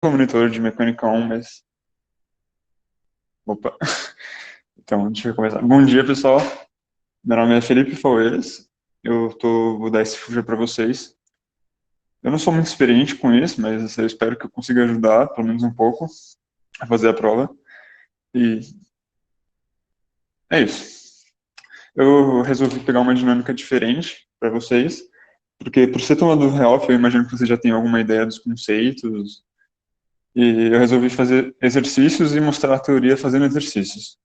o monitor de mecânica 1, mas... Opa. Então, deixa eu começar. Bom dia, pessoal. Meu nome é Felipe Faueres. Vou dar esse fuja para vocês. Eu não sou muito experiente com isso, mas eu espero que eu consiga ajudar, pelo menos um pouco, a fazer a prova. E é isso. Eu resolvi pegar uma dinâmica diferente para vocês, porque por ser tomador real, eu imagino que você já tem alguma ideia dos conceitos, e eu resolvi fazer exercícios e mostrar a teoria fazendo exercícios.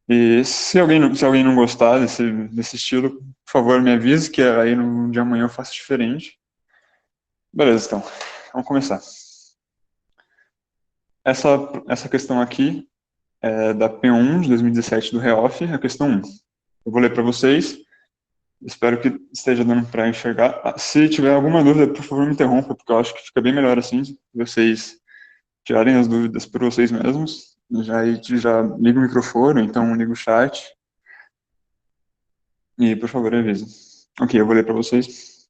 E se alguém não gostar desse estilo, por favor, me avise que aí no de amanhã eu faço diferente. Beleza, então. Vamos começar. Essa questão aqui é da P1 de 2017 do REOF, a questão 1. Eu vou ler para vocês. Espero que esteja dando para enxergar. Se tiver alguma dúvida, por favor, me interrompa, porque eu acho que fica bem melhor assim, se vocês tirarem as dúvidas por vocês mesmos. Já liga o microfone, então liga o chat. E, por favor, avise. Ok, eu vou ler para vocês.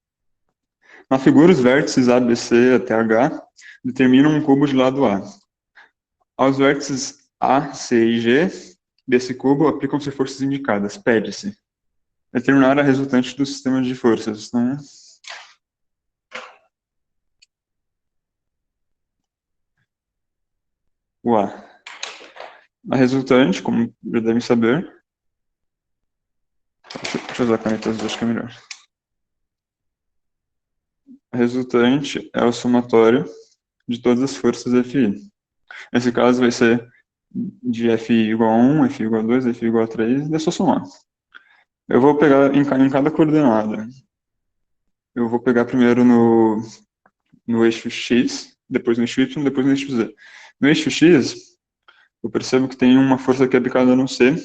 Na figura, os vértices A, B, C até H determinam um cubo de lado A. Aos vértices A, C e G desse cubo aplicam-se forças indicadas. Pede-se determinar a resultante do sistema de forças. Então, o A. A resultante, como já devem saber... Deixa eu usar a caneta azul, acho que é melhor. A resultante é o somatório de todas as forças FI. Nesse caso vai ser de FI igual a 1, FI igual a 2, FI igual a 3, e é só somar. Eu vou pegar em cada coordenada. Eu vou pegar primeiro no eixo X, depois no eixo Y, depois no eixo Z. No eixo X, eu percebo que tem uma força que é aplicada no C,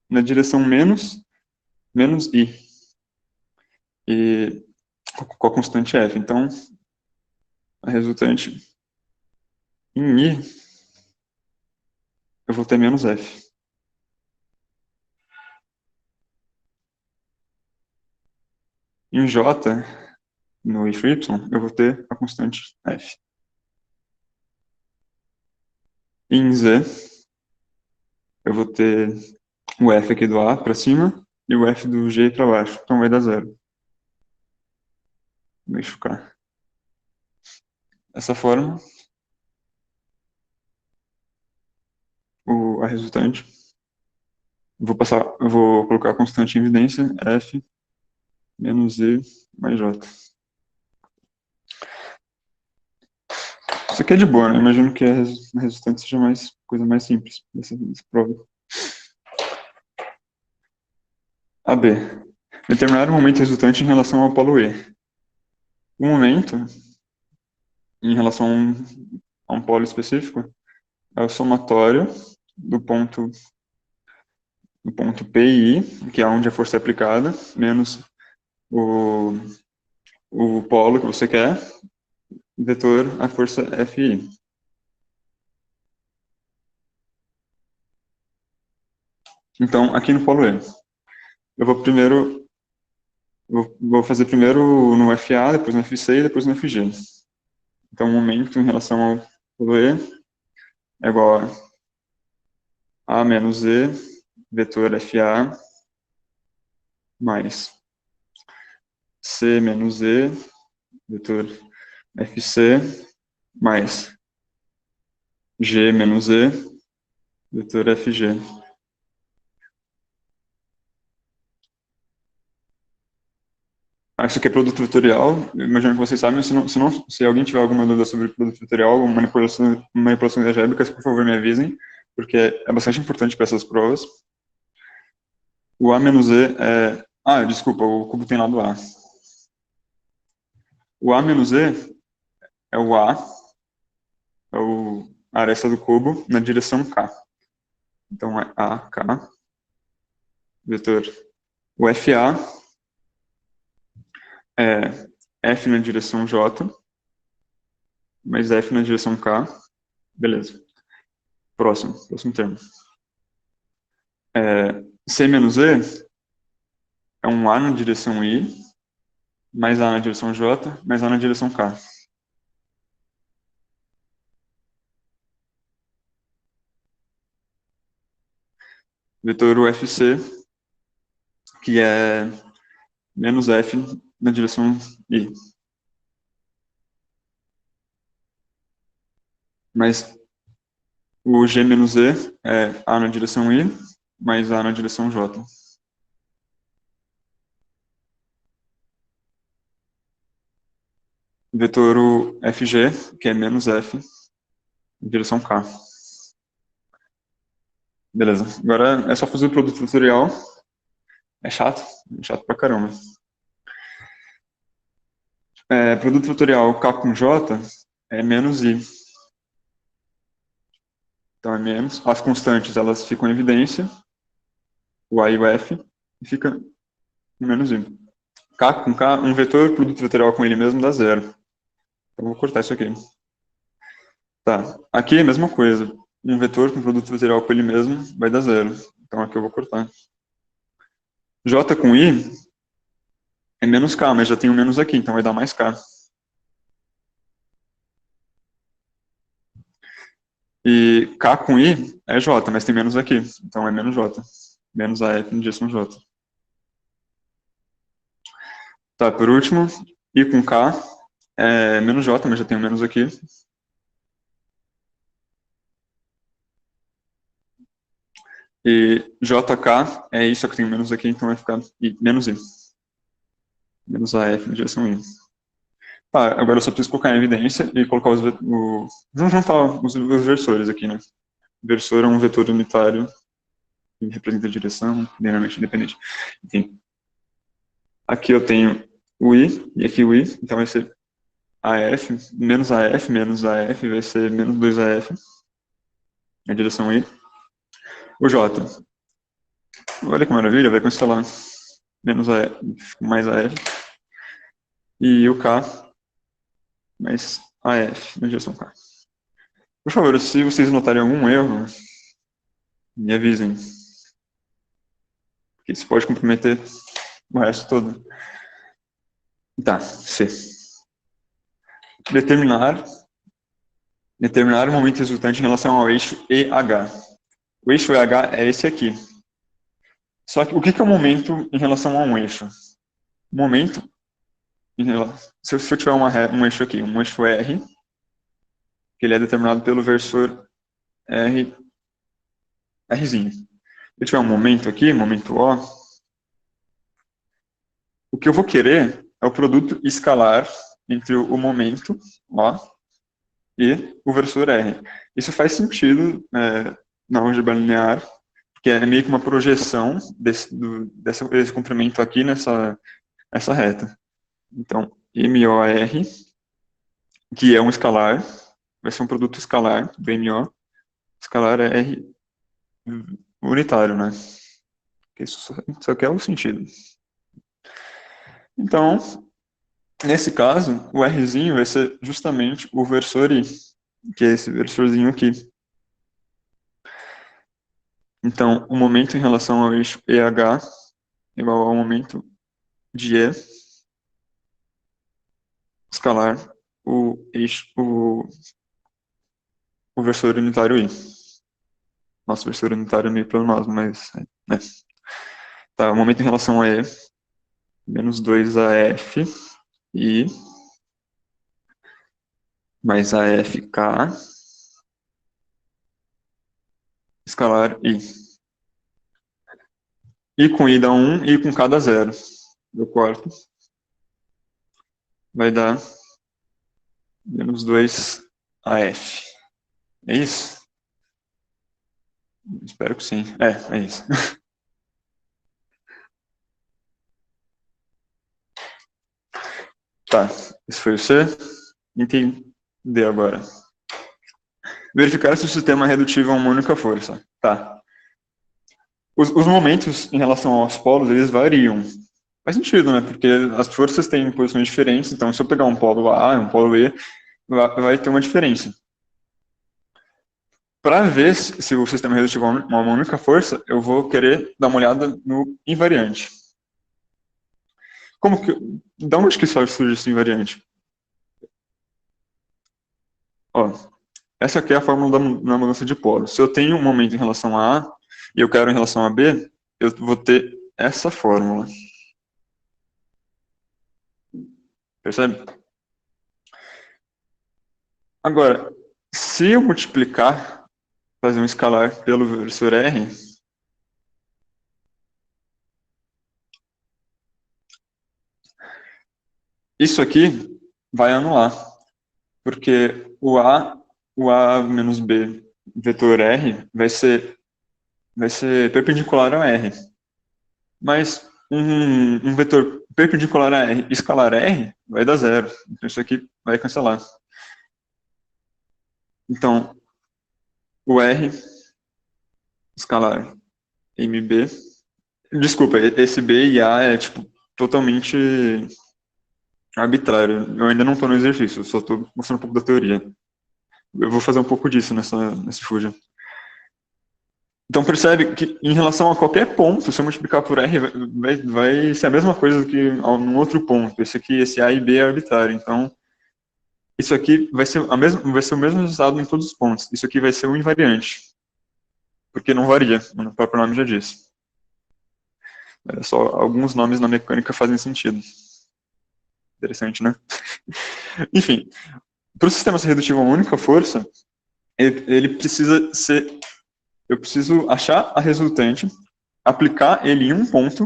na direção menos I, e com a constante F. Então, a resultante em I, eu vou ter menos F. Em J, no eixo Y, eu vou ter a constante F. Em Z, eu vou ter o F aqui do A para cima e o F do G para baixo. Então vai dar zero. No eixo K. Dessa forma, a resultante, eu vou colocar a constante em evidência, F menos E mais J. Isso aqui é de boa, né? Imagino que a resultante seja coisa mais simples dessa prova. AB. Determinar o momento resultante em relação ao polo E. O momento, em relação a um polo específico, é o somatório do ponto P e I, que é onde a força é aplicada, menos o, o polo que você quer, vetor a força FI. Então, aqui no polo E, eu vou fazer primeiro no FA, depois no FC e depois no FG. Então, o momento em relação ao polo E é igual a menos E, vetor FA, mais C menos E, vetor FC, mais G menos E, vetor FG. Isso aqui é produto vetorial, eu imagino que vocês sabem, se alguém tiver alguma dúvida sobre produto vetorial ou manipulações algébricas, por favor me avisem, porque é bastante importante para essas provas. O A menos E é... desculpa, o cubo tem lado A. O A menos E é o A, a aresta do cubo, na direção K. Então é AK, vetor. O FA é F na direção J, mais F na direção K. Beleza. Próximo termo. C menos E é um A na direção I, mais A na direção J, mais A na direção K. vetor UFC, que é menos F na direção I. Mas o G menos E é A na direção I, mais A na direção J. Vetor FG, que é menos F, na direção K. Beleza. Agora é só fazer o produto vetorial. É chato? É chato pra caramba. Produto vetorial K com J é menos I. Então é menos. As constantes, elas ficam em evidência. O A e o F. E fica menos I. K com K, um vetor, produto vetorial com ele mesmo dá zero. Então eu vou cortar isso aqui. Tá. Aqui é a mesma coisa. Um vetor com produto vetorial com ele mesmo vai dar zero. Então aqui eu vou cortar. J com I é menos K, mas já tem um menos aqui, então vai dar mais K. E K com I é J, mas tem menos aqui, então é menos J. Menos AF na direção J. Tá, por último, I com K é menos J, mas já tem um menos aqui. E JK é isso, só que tem um menos aqui, então vai ficar I, menos I. Menos AF na direção I. Tá, agora eu só preciso colocar em evidência e colocar vamos juntar os versores aqui, né? Versor é um vetor unitário que representa a direção, linearmente independente. Enfim. Aqui eu tenho o I e aqui o I, então vai ser AF, menos AF vai ser menos 2AF, na direção I. O J, olha que maravilha, vai cancelar menos AF, mais AF. E o K, mais AF, na direção K. Por favor, se vocês notarem algum erro, me avisem, porque isso pode comprometer o resto todo. Tá, C. Determinar o momento resultante em relação ao eixo EH. O eixo EH é esse aqui. Só que o que é o momento em relação a um eixo? O momento, se eu tiver um eixo aqui, um eixo R, que ele é determinado pelo versor R, Rzinho. Se eu tiver um momento aqui, momento o que eu vou querer é o produto escalar entre o momento O e o versor R. Isso faz sentido na álgebra linear, porque é meio que uma projeção desse comprimento aqui nessa reta. Então, MOR, que é um escalar, vai ser um produto escalar do MO. Escalar é R unitário, né? Isso só que é o sentido. Então, nesse caso, o Rzinho vai ser justamente o versor I, que é esse versorzinho aqui. Então, o momento em relação ao eixo EH é igual ao momento de E escalar o versor unitário I. Nosso versor unitário é meio pleonasmo, mas... né. Tá, o momento em relação a E, menos 2AF I mais AFK escalar I. I com I dá 1, I com K dá 0. Eu corto. Vai dar menos 2AF. É isso? Espero que sim. É isso. Tá, esse foi o C. Entender agora. Verificar se o sistema é redutível a uma única força. Tá. Os momentos em relação aos polos, eles variam. Faz sentido, né? Porque as forças têm posições diferentes, então se eu pegar um polo A e um polo E, vai ter uma diferença. Para ver se o sistema é redutível a uma única força, eu vou querer dar uma olhada no invariante. Da onde que surge esse invariante? Ó, essa aqui é a fórmula da mudança de polo. Se eu tenho um momento em relação a A, e eu quero em relação a B, eu vou ter essa fórmula. Percebe? Agora, se eu multiplicar, fazer um escalar pelo versor R, isso aqui vai anular, porque o A menos B vetor R vai ser perpendicular ao R. Mas um vetor perpendicular a R, escalar R, vai dar zero. Então isso aqui vai cancelar. Então, o R escalar MB. Desculpa, esse B e A é tipo totalmente arbitrário. Eu ainda não estou no exercício, eu só estou mostrando um pouco da teoria. Eu vou fazer um pouco disso nesse Fusion. Então percebe que em relação a qualquer ponto, se eu multiplicar por R, vai ser a mesma coisa do que num outro ponto. Esse A e B é arbitrário. Então, isso aqui vai ser o mesmo resultado em todos os pontos. Isso aqui vai ser o invariante. Porque não varia, o próprio nome já diz. É só alguns nomes na mecânica fazem sentido. Interessante, né? Enfim, para o sistema ser redutivo a uma única força, ele precisa ser... Eu preciso achar a resultante, aplicar ele em um ponto,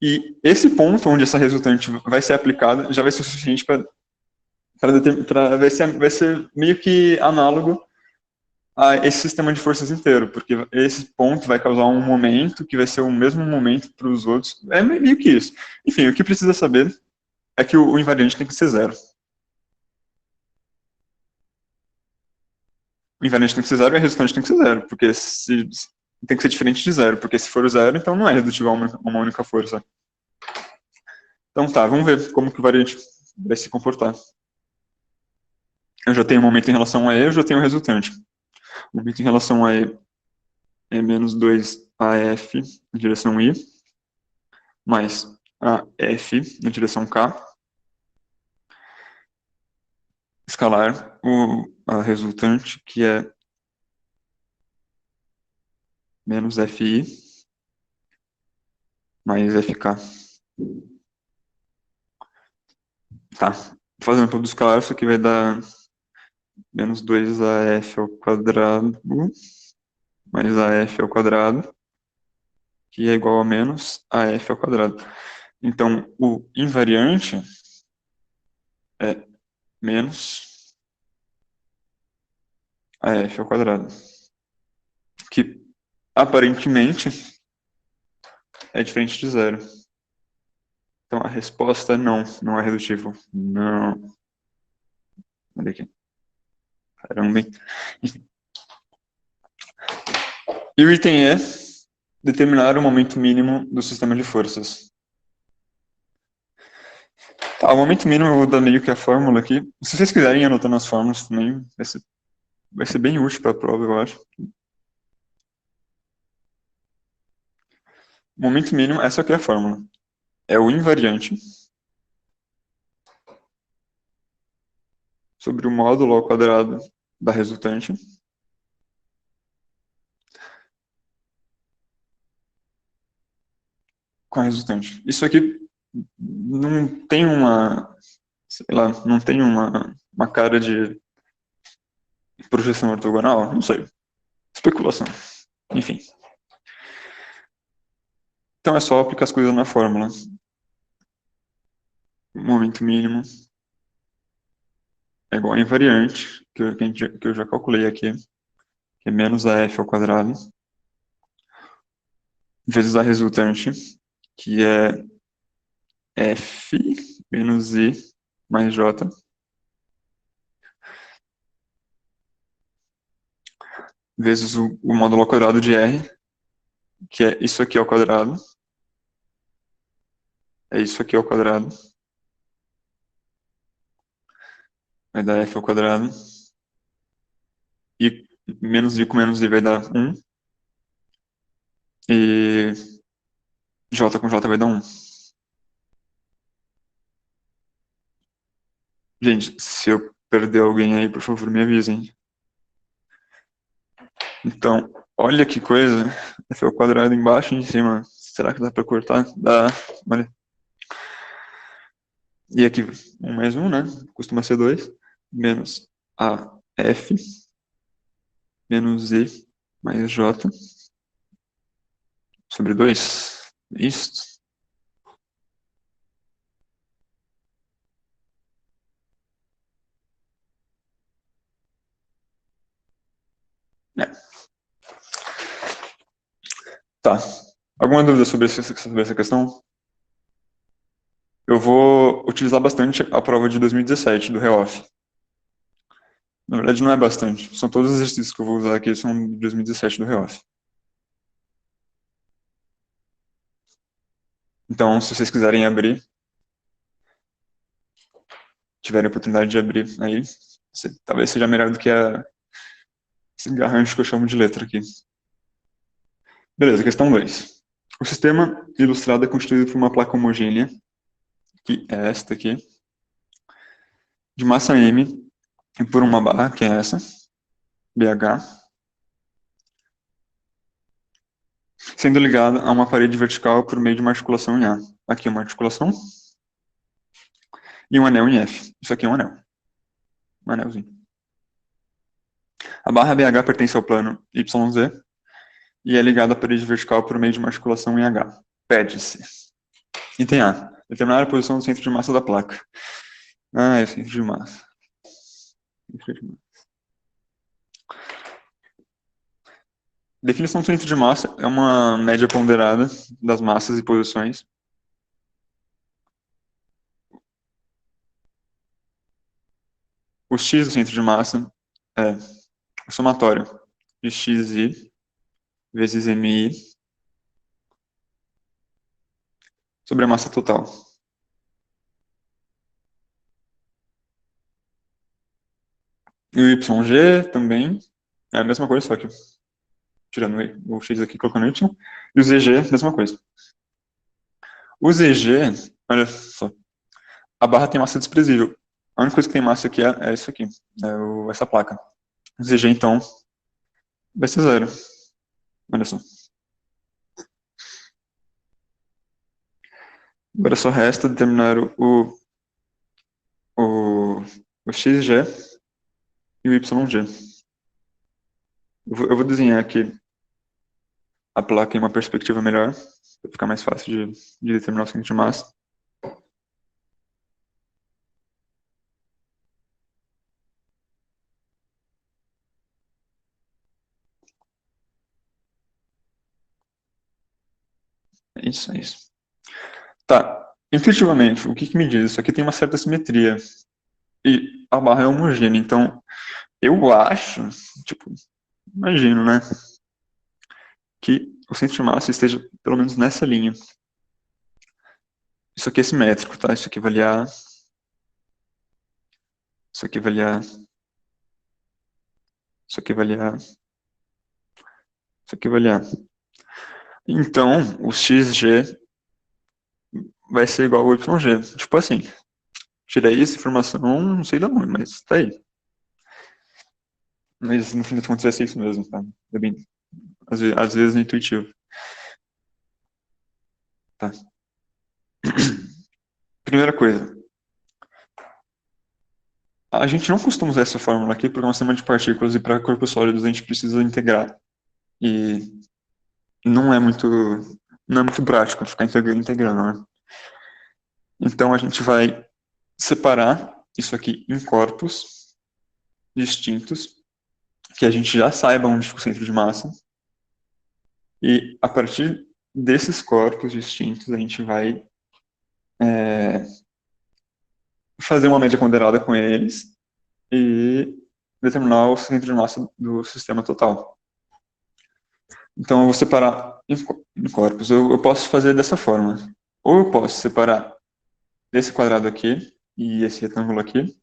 e esse ponto onde essa resultante vai ser aplicada já vai ser o suficiente para vai ser meio que análogo a esse sistema de forças inteiro, porque esse ponto vai causar um momento que vai ser o mesmo momento para os outros. É meio que isso. Enfim, o que precisa saber é que o invariante tem que ser zero. O invariante tem que ser zero e a resultante tem que ser zero, porque tem que ser diferente de zero, porque se for zero, então não é redutivo a uma única força. Então tá, vamos ver como que o variante vai se comportar. Eu já tenho um momento em relação a E, eu já tenho o resultante. O momento em relação a E é menos 2AF em direção I, mais AF na direção K, escalar a resultante, que é menos FI, mais FK. Tá, fazendo tudo escalar, isso aqui vai dar menos 2AF ao quadrado, mais AF ao quadrado, que é igual a menos AF ao quadrado. Então, o invariante é menos AF ao quadrado, que aparentemente é diferente de zero. Então, a resposta é não, não é redutivo. Não. Olha aqui. Caramba, hein? E o item é determinar o momento mínimo do sistema de forças. Tá, o momento mínimo eu vou dar meio que a fórmula aqui. Se vocês quiserem ir anotando as fórmulas também, vai ser bem útil para a prova, eu acho. O momento mínimo, essa aqui é a fórmula. É o invariante sobre o módulo ao quadrado da resultante com a resultante. Isso aqui não tem sei lá, não tem uma cara de projeção ortogonal? Não sei. Especulação. Enfim. Então é só aplicar as coisas na fórmula. O momento mínimo é igual a invariante, que eu já calculei aqui, que é menos AF ao quadrado, vezes a resultante, que é F menos I mais J, vezes o módulo ao quadrado de R, que é isso aqui ao quadrado, é isso aqui ao quadrado, vai dar F ao quadrado, e menos I com menos I vai dar 1, e J com J vai dar 1. Gente, se eu perder alguém aí, por favor, me avisem. Então, Olha que coisa. F ao quadrado embaixo e em cima. Será que dá para cortar? Dá. Olha. E aqui, 1 mais 1, né? Costuma ser 2. Menos AF menos E mais J sobre 2. Isso. É. Tá. Alguma dúvida sobre essa questão? Eu vou utilizar bastante a prova de 2017, do REOF. Na verdade, não é bastante. São todos os exercícios que eu vou usar aqui, são de 2017 do REOF. Então, se vocês quiserem abrir, tiverem a oportunidade de abrir aí, talvez seja melhor do que esse garrancho que eu chamo de letra aqui. Beleza, questão 2. O sistema ilustrado é constituído por uma placa homogênea, que é esta aqui, de massa M, e por uma barra, que é essa, BH, sendo ligada a uma parede vertical por meio de uma articulação em A. Aqui uma articulação e um anel em F. Isso aqui é um anel. Um anelzinho. A barra BH pertence ao plano YZ e é ligada à parede vertical por meio de uma articulação em H. Pede-se. Item A. Determinar a posição do centro de massa da placa. Ah, é o centro de massa. Definição do centro de massa é uma média ponderada das massas e posições. O x do centro de massa é o somatório de xi vezes mi sobre a massa total. E o YG também é a mesma coisa, só que tirando o x aqui e colocando y. E o ZG, mesma coisa. O ZG, olha só, a barra tem massa desprezível. A única coisa que tem massa aqui é isso aqui, essa placa. O ZG, então, vai ser zero. Olha só. Agora só resta determinar o, o XG e o YG. Eu vou desenhar aqui a placa em uma perspectiva melhor, para ficar mais fácil de determinar o centro de massa. É isso, é isso. Tá, intuitivamente, o que me diz? Isso aqui tem uma certa simetria. E a barra é homogênea, então eu acho, tipo, imagino, né, que o centro de massa esteja pelo menos nessa linha. Isso aqui é simétrico, tá? Isso aqui vale A, isso aqui vale A, isso aqui vale A, isso aqui vale A. Então, o XG vai ser igual ao YG. Tipo assim, tirei essa informação, não sei de onde, mas tá aí. Mas no fim das contas vai ser isso mesmo, tá? É bem, às vezes é intuitivo. Tá. Primeira coisa, a gente não costuma usar essa fórmula aqui para um sistema de partículas e para corpos sólidos a gente precisa integrar. E não é muito prático ficar integrando, né? Então a gente vai separar isso aqui em corpos distintos, que a gente já saiba onde fica o centro de massa. E a partir desses corpos distintos a gente vai fazer uma média ponderada com eles e determinar o centro de massa do sistema total. Então, eu vou separar em corpos. Eu posso fazer dessa forma. Ou eu posso separar esse quadrado aqui e esse retângulo aqui,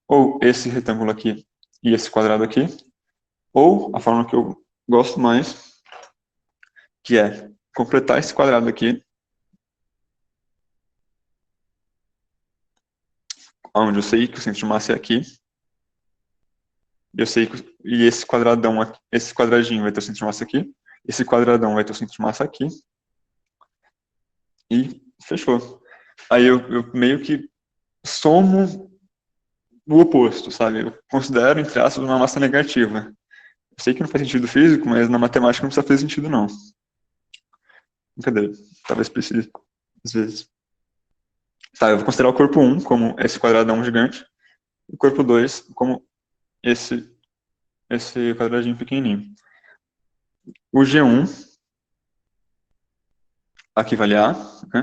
ou esse retângulo aqui e esse quadrado aqui, ou a forma que eu gosto mais, que é completar esse quadrado aqui, onde eu sei que o centro de massa é aqui, eu sei que e esse quadradão aqui, esse quadradinho vai ter o centro de massa aqui, esse quadradão vai ter o centro de massa aqui, e fechou. Aí eu meio que somo o oposto, sabe? Eu considero, entre aspas, uma massa negativa. Eu sei que não faz sentido físico, mas na matemática não precisa fazer sentido, não. Brincadeira. Talvez precise, às vezes. Tá, eu vou considerar o corpo 1 como esse quadradão gigante, e o corpo 2 como esse quadradinho pequenininho. O G1 aqui vale A, né?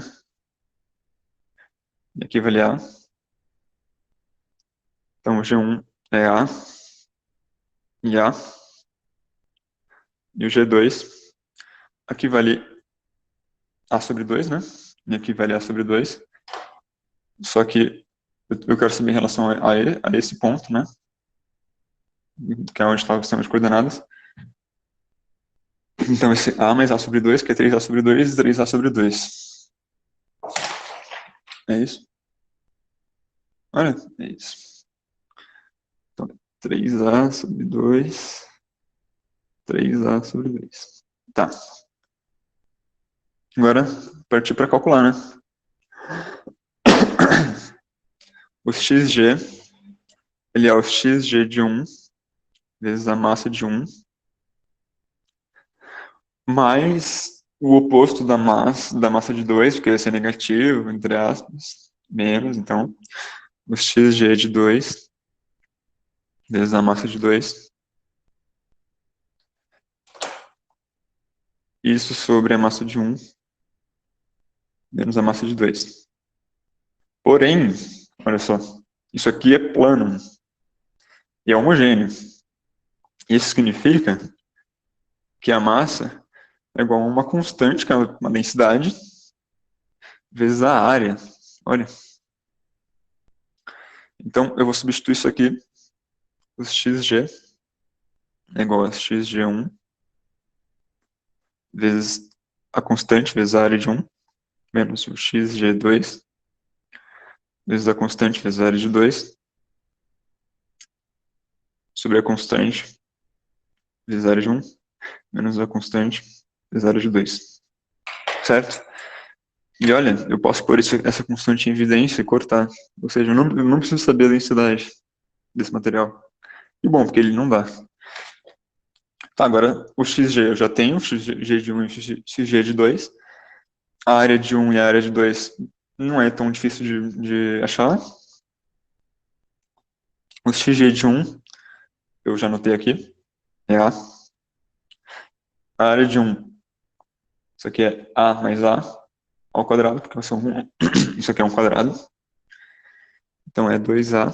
E aqui vale A. Então o G1 é A e A. E o G2 aqui vale A sobre 2, né? E aqui vale A sobre 2. Só que eu quero saber em relação a esse ponto, né? Que é onde está o sistema de coordenadas. Então esse A mais A sobre 2, que é 3A sobre 2 e 3A sobre 2. É isso? Olha, é isso. Então, 3A sobre 2, 3A sobre 2. Tá. Agora, partir para calcular, né? O xg, ele é o xg de 1 vezes a massa de 1, mais o oposto da massa de 2, porque vai ser negativo, entre aspas, menos, então, o xg de 2 vezes a massa de 2. Isso sobre a massa de 1 menos a massa de 2. Porém, olha só, isso aqui é plano e é homogêneo. Isso significa que a massa é igual a uma constante, que é uma densidade, vezes a área. Olha. Então, eu vou substituir isso aqui, o xg é igual a xg1 vezes a constante, vezes a área de 1, menos o xg2 vezes a constante, vezes a área de 2, sobre a constante, vezes a área de 1, menos a constante, vezes a área de 2. Certo? E olha, eu posso pôr essa constante em evidência e cortar. Ou seja, eu não preciso saber a densidade desse material. E bom, porque ele não dá. Tá, agora o xg eu já tenho, o xg de 1 e o xg de 2. A área de 1 e a área de 2 não é tão difícil de achar. O xg de 1 eu já anotei aqui, é A. A área de 1, isso aqui é A mais A ao quadrado, porque isso aqui é um quadrado. Então é 2A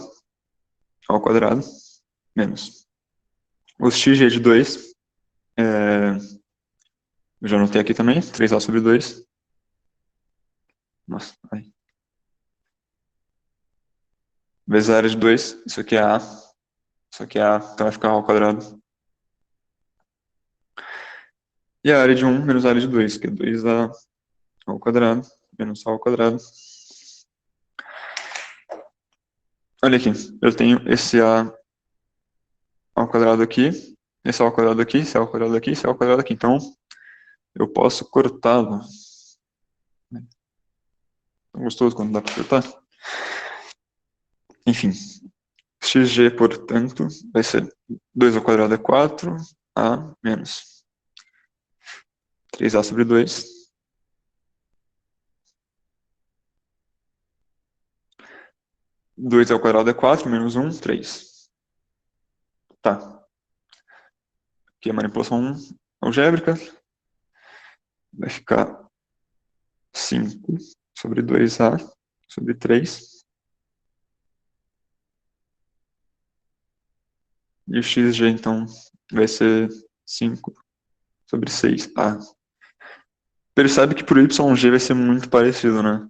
ao quadrado, menos. O xg de 2, eu já anotei aqui também, 3A sobre 2. Nossa, aí. Vezes a área de 2, isso aqui é A, isso aqui é A, então vai ficar A ao quadrado. E a área de 1 menos a área de 2, que é 2A ao quadrado, menos A ao quadrado. Olha aqui, eu tenho esse A ao quadrado aqui, esse A ao quadrado aqui, esse A ao quadrado aqui, esse A ao quadrado aqui. Então, eu posso cortá-lo. É gostoso quando dá para cortar. Enfim, xg, portanto, vai ser 2 ao quadrado é 4, A menos 3A sobre 2. 2 ao quadrado é 4, menos 1, 3. Tá. Aqui é manipulação algébrica. Vai ficar 5 sobre 2A sobre 3. E o xg, então, vai ser 5 sobre 6A. Percebe que pro YG vai ser muito parecido, né?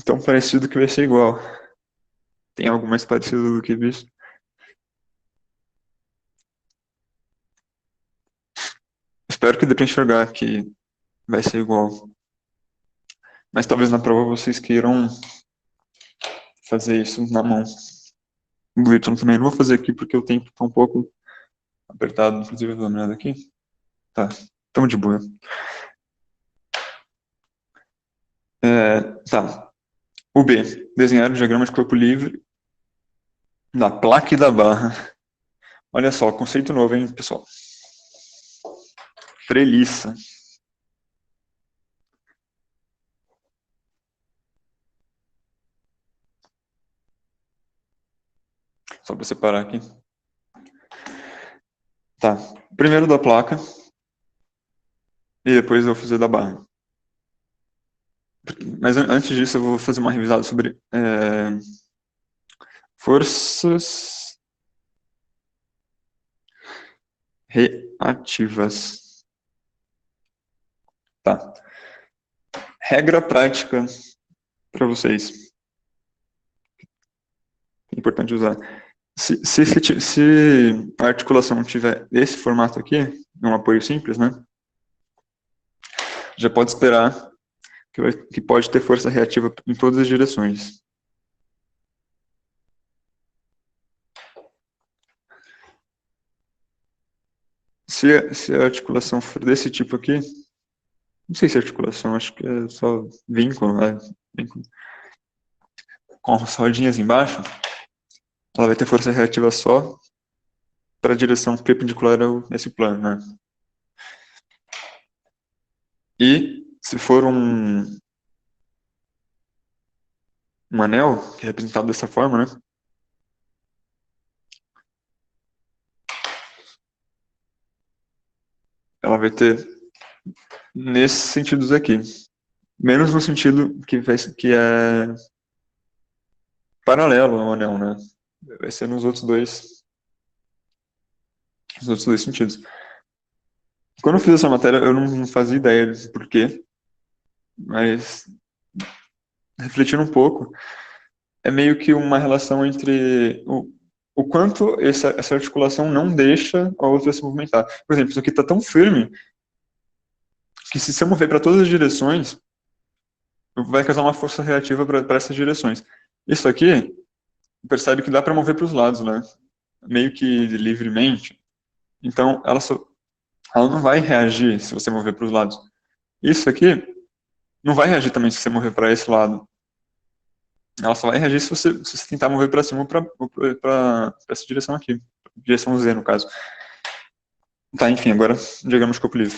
Tão parecido que vai ser igual. Tem algo mais parecido do que isso? Espero que dê pra enxergar que vai ser igual. Mas talvez na prova vocês queiram fazer isso na mão. O Y também não vou fazer aqui porque o tempo está um pouco apertado. Inclusive, eu vou dar uma olhada aqui. Tá, estamos de boa. Tá. O B. Desenhar o diagrama de corpo livre da placa e da barra. Olha só, conceito novo, hein, pessoal? Treliça. Só para separar aqui. Tá. Primeiro da placa. E depois eu vou fazer da barra. Mas antes disso, eu vou fazer uma revisada sobre forças reativas. Tá. Regra prática para vocês. É importante usar. Se a articulação tiver esse formato aqui, um apoio simples, né? Já pode esperar que pode ter força reativa em todas as direções. Se a articulação for desse tipo aqui, não sei se é articulação, acho que é só vínculo, né? Vínculo. Com as rodinhas embaixo, ela vai ter força reativa só para a direção perpendicular a esse plano, né? E se for um anel, que é representado dessa forma, né? Ela vai ter nesses sentidos aqui. Menos no sentido que é paralelo ao anel, né? Vai ser nos outros dois sentidos. Quando eu fiz essa matéria, eu não fazia ideia do porquê, mas refletindo um pouco, é meio que uma relação entre o quanto essa articulação não deixa a outra se movimentar. Por exemplo, isso aqui está tão firme que se eu mover para todas as direções, vai causar uma força reativa para essas direções. Isso aqui, percebe que dá para mover para os lados, né? Meio que livremente. Então, ela não vai reagir se você mover para os lados. Isso aqui não vai reagir também se você mover para esse lado. Ela só vai reagir se você tentar mover para cima ou para essa direção aqui. Direção Z, no caso. Tá, enfim, agora diagrama de corpo livre.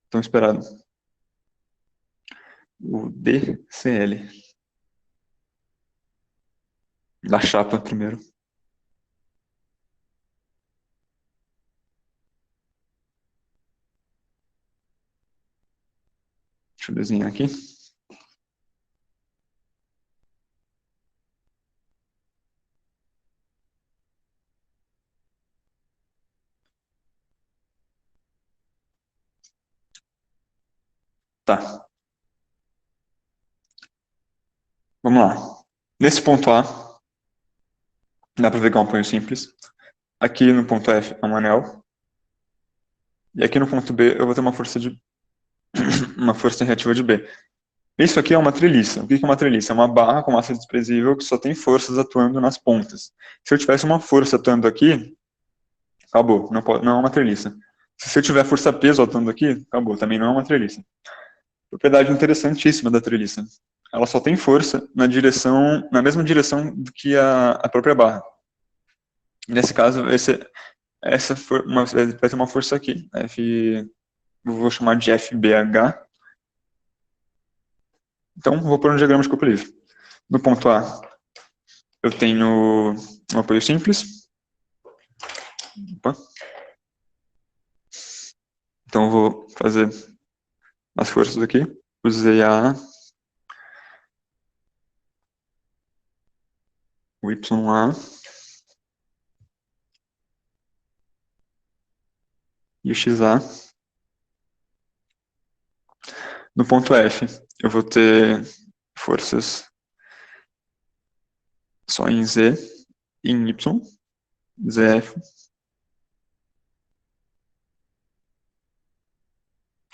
Tão esperado. O DCL. Da chapa primeiro. Deixa eu desenhar aqui. Tá. Vamos lá. Nesse ponto A, dá para ver que é um apoio simples. Aqui no ponto F é um anel. E aqui no ponto B eu vou ter uma força uma força reativa de B. Isso aqui é uma treliça. O que é uma treliça? É uma barra com massa desprezível que só tem forças atuando nas pontas. Se eu tivesse uma força atuando aqui, acabou. Não é uma treliça. Se eu tiver força-peso atuando aqui, acabou. Também não é uma treliça. Propriedade interessantíssima da treliça. Ela só tem força na mesma direção do que a própria barra. Nesse caso, vai ter uma força aqui. Vou chamar de FBH. Então, vou pôr um diagrama de corpo livre. No ponto A, eu tenho um apoio simples. Opa. Então, eu vou fazer as forças aqui. Usei o YA e o XA. No ponto F, eu vou ter forças só em Z e em Y. ZF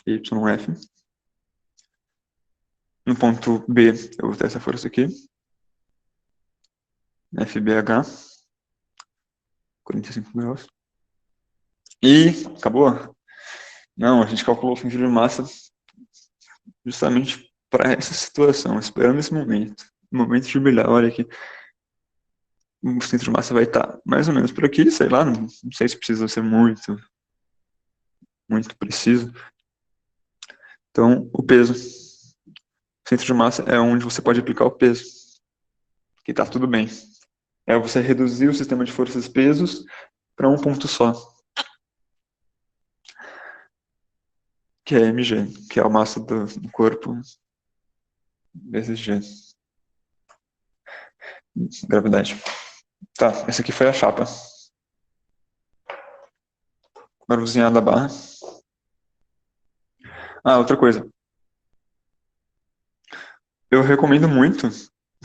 e YF. No ponto B, eu vou ter essa força aqui. FBH, 45 graus. E acabou? Não, a gente calculou o centro de massa justamente para essa situação, esperando esse momento. O momento de brilhar, olha aqui. O centro de massa vai estar mais ou menos por aqui, sei lá, não sei se precisa ser muito preciso. Então, o peso. O centro de massa é onde você pode aplicar o peso, que está tudo bem. É você reduzir o sistema de forças e pesos para um ponto só, que é mg, que é a massa do corpo vezes g. Gravidade. Tá, essa aqui foi a chapa. Agora vou desenhar da barra. Ah, outra coisa. Eu recomendo muito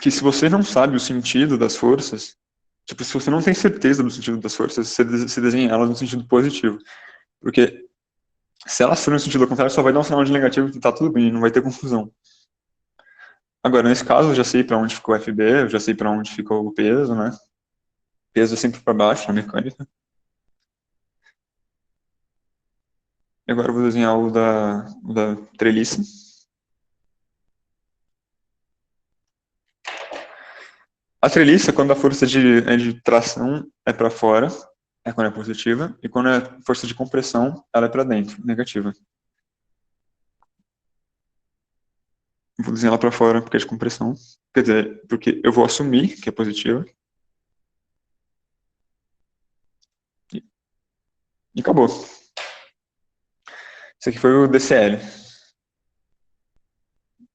que, se você não sabe o sentido das forças, tipo, se você não tem certeza do sentido das forças, você desenha elas no sentido positivo. Porque se elas forem no sentido contrário, só vai dar um sinal de negativo e tá tudo bem, não vai ter confusão. Agora, nesse caso, eu já sei para onde ficou o FB, eu já sei para onde ficou o peso, né? Peso é sempre para baixo na mecânica. E agora eu vou desenhar o da treliça. A treliça, quando a força é de tração, é para fora, é quando é positiva, e quando é força de compressão, ela é para dentro, negativa. Vou desenhar ela para fora porque é de compressão, quer dizer, porque eu vou assumir que é positiva. E acabou. Isso aqui foi o DCL,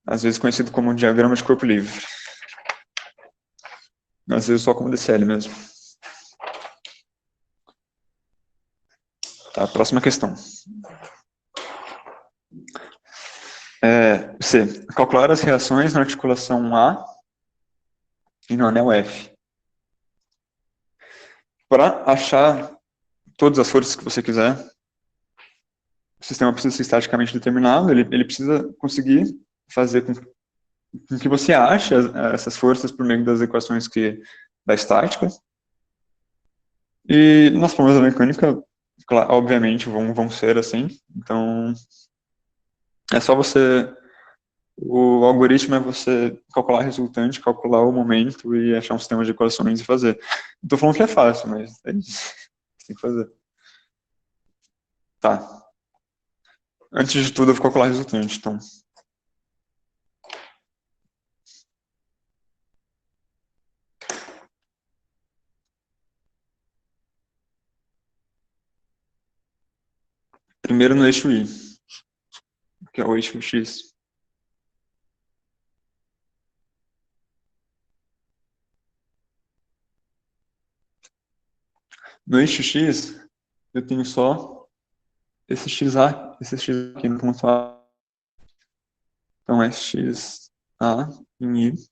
às vezes conhecido como diagrama de corpo livre. Às vezes só como DCL mesmo. Tá, próxima questão. C. Calcular as reações na articulação A e no anel F. Para achar todas as forças que você quiser, o sistema precisa ser estaticamente determinado, ele precisa conseguir fazer com que você ache essas forças por meio das equações da estática. E nas formas da mecânica, obviamente, vão ser assim. Então, é só você. O algoritmo é você calcular a resultante, calcular o momento e achar um sistema de equações e fazer. Não tô falando que é fácil, mas é isso. Você tem que fazer. Tá. Antes de tudo, eu vou calcular a resultante. Então, primeiro no eixo Y, que é o eixo X. No eixo X, eu tenho só esse X aqui no ponto A. Então, é XA em Y.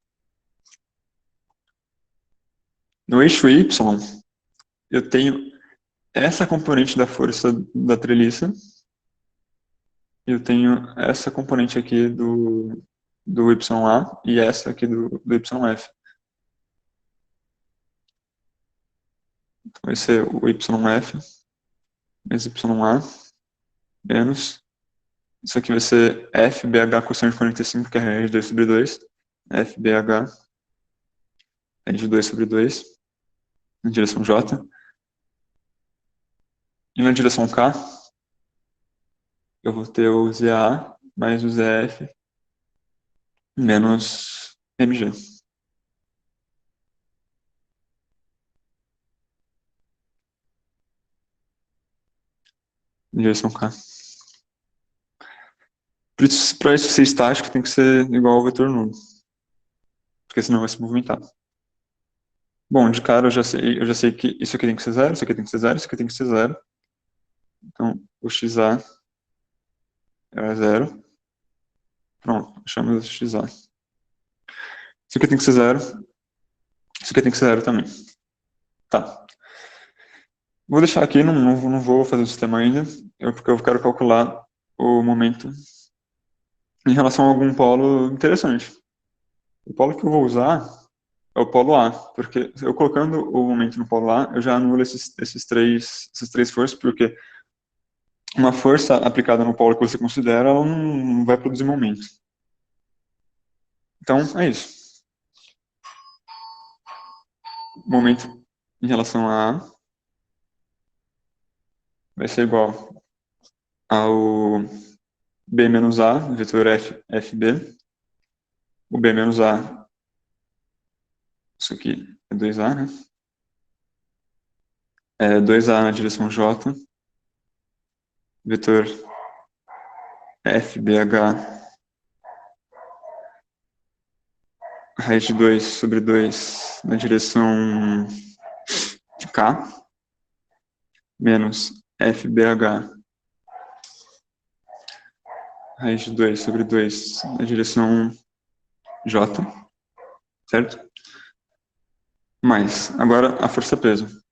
No eixo Y, eu tenho essa componente da força da treliça. E eu tenho essa componente aqui do YA e essa aqui do YF. Então, vai ser o YF mais YA menos. Isso aqui vai ser FBH cosseno de 45, que é raiz de 2 sobre 2. FBH raiz de 2 sobre 2 na direção J. E na direção K, eu vou ter o ZA mais o ZF menos MG. Na direção K. Para isso ser estático, tem que ser igual ao vetor nulo, porque senão vai se movimentar. Bom, de cara eu já sei que isso aqui tem que ser zero, isso aqui tem que ser zero, isso aqui tem que ser zero. Então, o XA é zero. Pronto, achamos o XA. Isso aqui tem que ser zero. Isso aqui tem que ser zero também. Tá. Vou deixar aqui, não vou fazer o sistema ainda, porque eu quero calcular o momento em relação a algum polo interessante. O polo que eu vou usar é o polo A, porque eu colocando o momento no polo A, eu já anulo essas três forças, porque uma força aplicada no polo que você considera, ela não vai produzir momento. Então, é isso. Momento em relação a A vai ser igual ao B menos A, vetor FB. O B menos A, isso aqui é 2A, né? É 2A na direção J, vetor FBH, raiz de 2 sobre 2 na direção K, menos FBH, raiz de 2 sobre 2 na direção J, certo? Mais, agora a força-peso.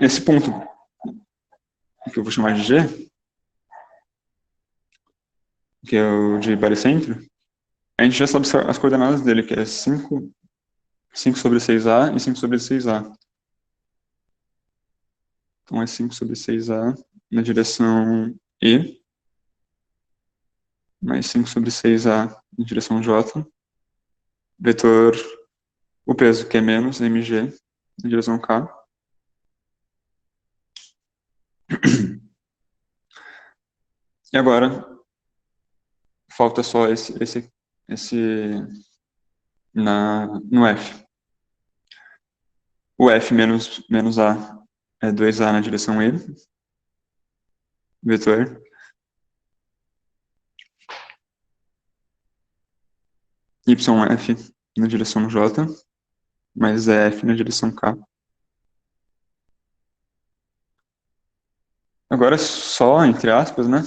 Esse ponto, que eu vou chamar de G, que é o de baricentro, a gente já sabe as coordenadas dele, que é 5 sobre 6A e 5 sobre 6A. Então é 5 sobre 6A na direção E, mais 5 sobre 6A na direção J, vetor, o peso, que é menos mg, na direção K. E agora, falta só esse no F. O F menos A é 2A na direção E, vetor. YF na direção J, mais EF na direção K. Agora é só, entre aspas, né,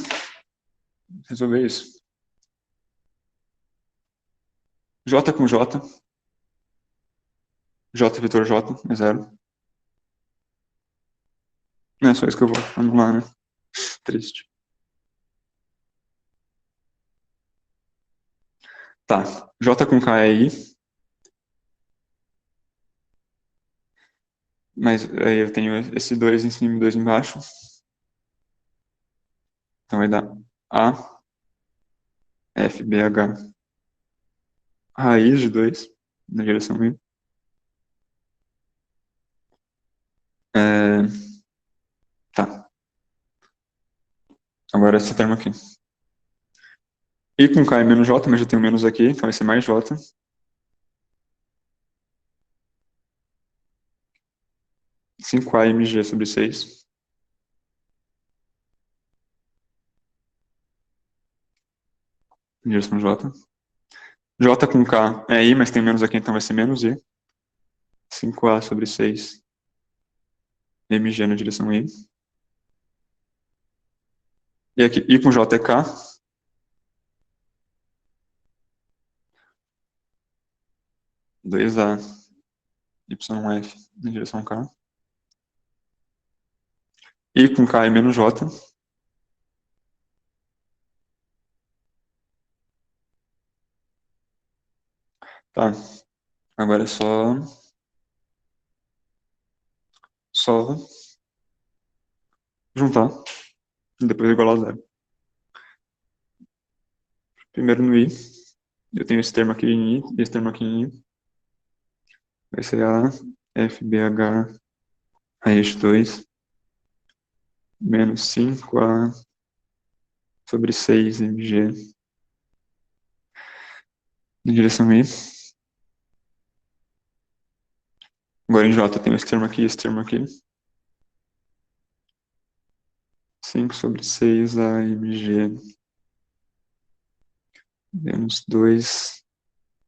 resolver isso. J com J, J vetor J é zero. Não é só isso que eu vou anular, né? Triste. Tá, J com K é I, mas aí eu tenho esse 2 em cima e 2 embaixo. Então vai dar A, F, B, H, raiz de 2 na direção I. Tá, agora esse termo aqui. I com K é menos J, mas já tenho menos aqui, então vai ser mais J. 5A mg sobre 6. Em direção J. J com K é I, mas tem menos aqui, então vai ser menos I. 5A sobre 6 mg na direção I. E aqui, I com J é K. Dois A YF na direção K. I com K é menos J. Tá, agora é só juntar, e depois igualar a zero. Primeiro no I, eu tenho esse termo aqui em I, e esse termo aqui em I. Vai ser A, FBH, raiz de 2, menos 5A sobre 6 mg na direção I. Agora em J eu tenho esse termo aqui e esse termo aqui. 5 sobre 6 AMG menos 2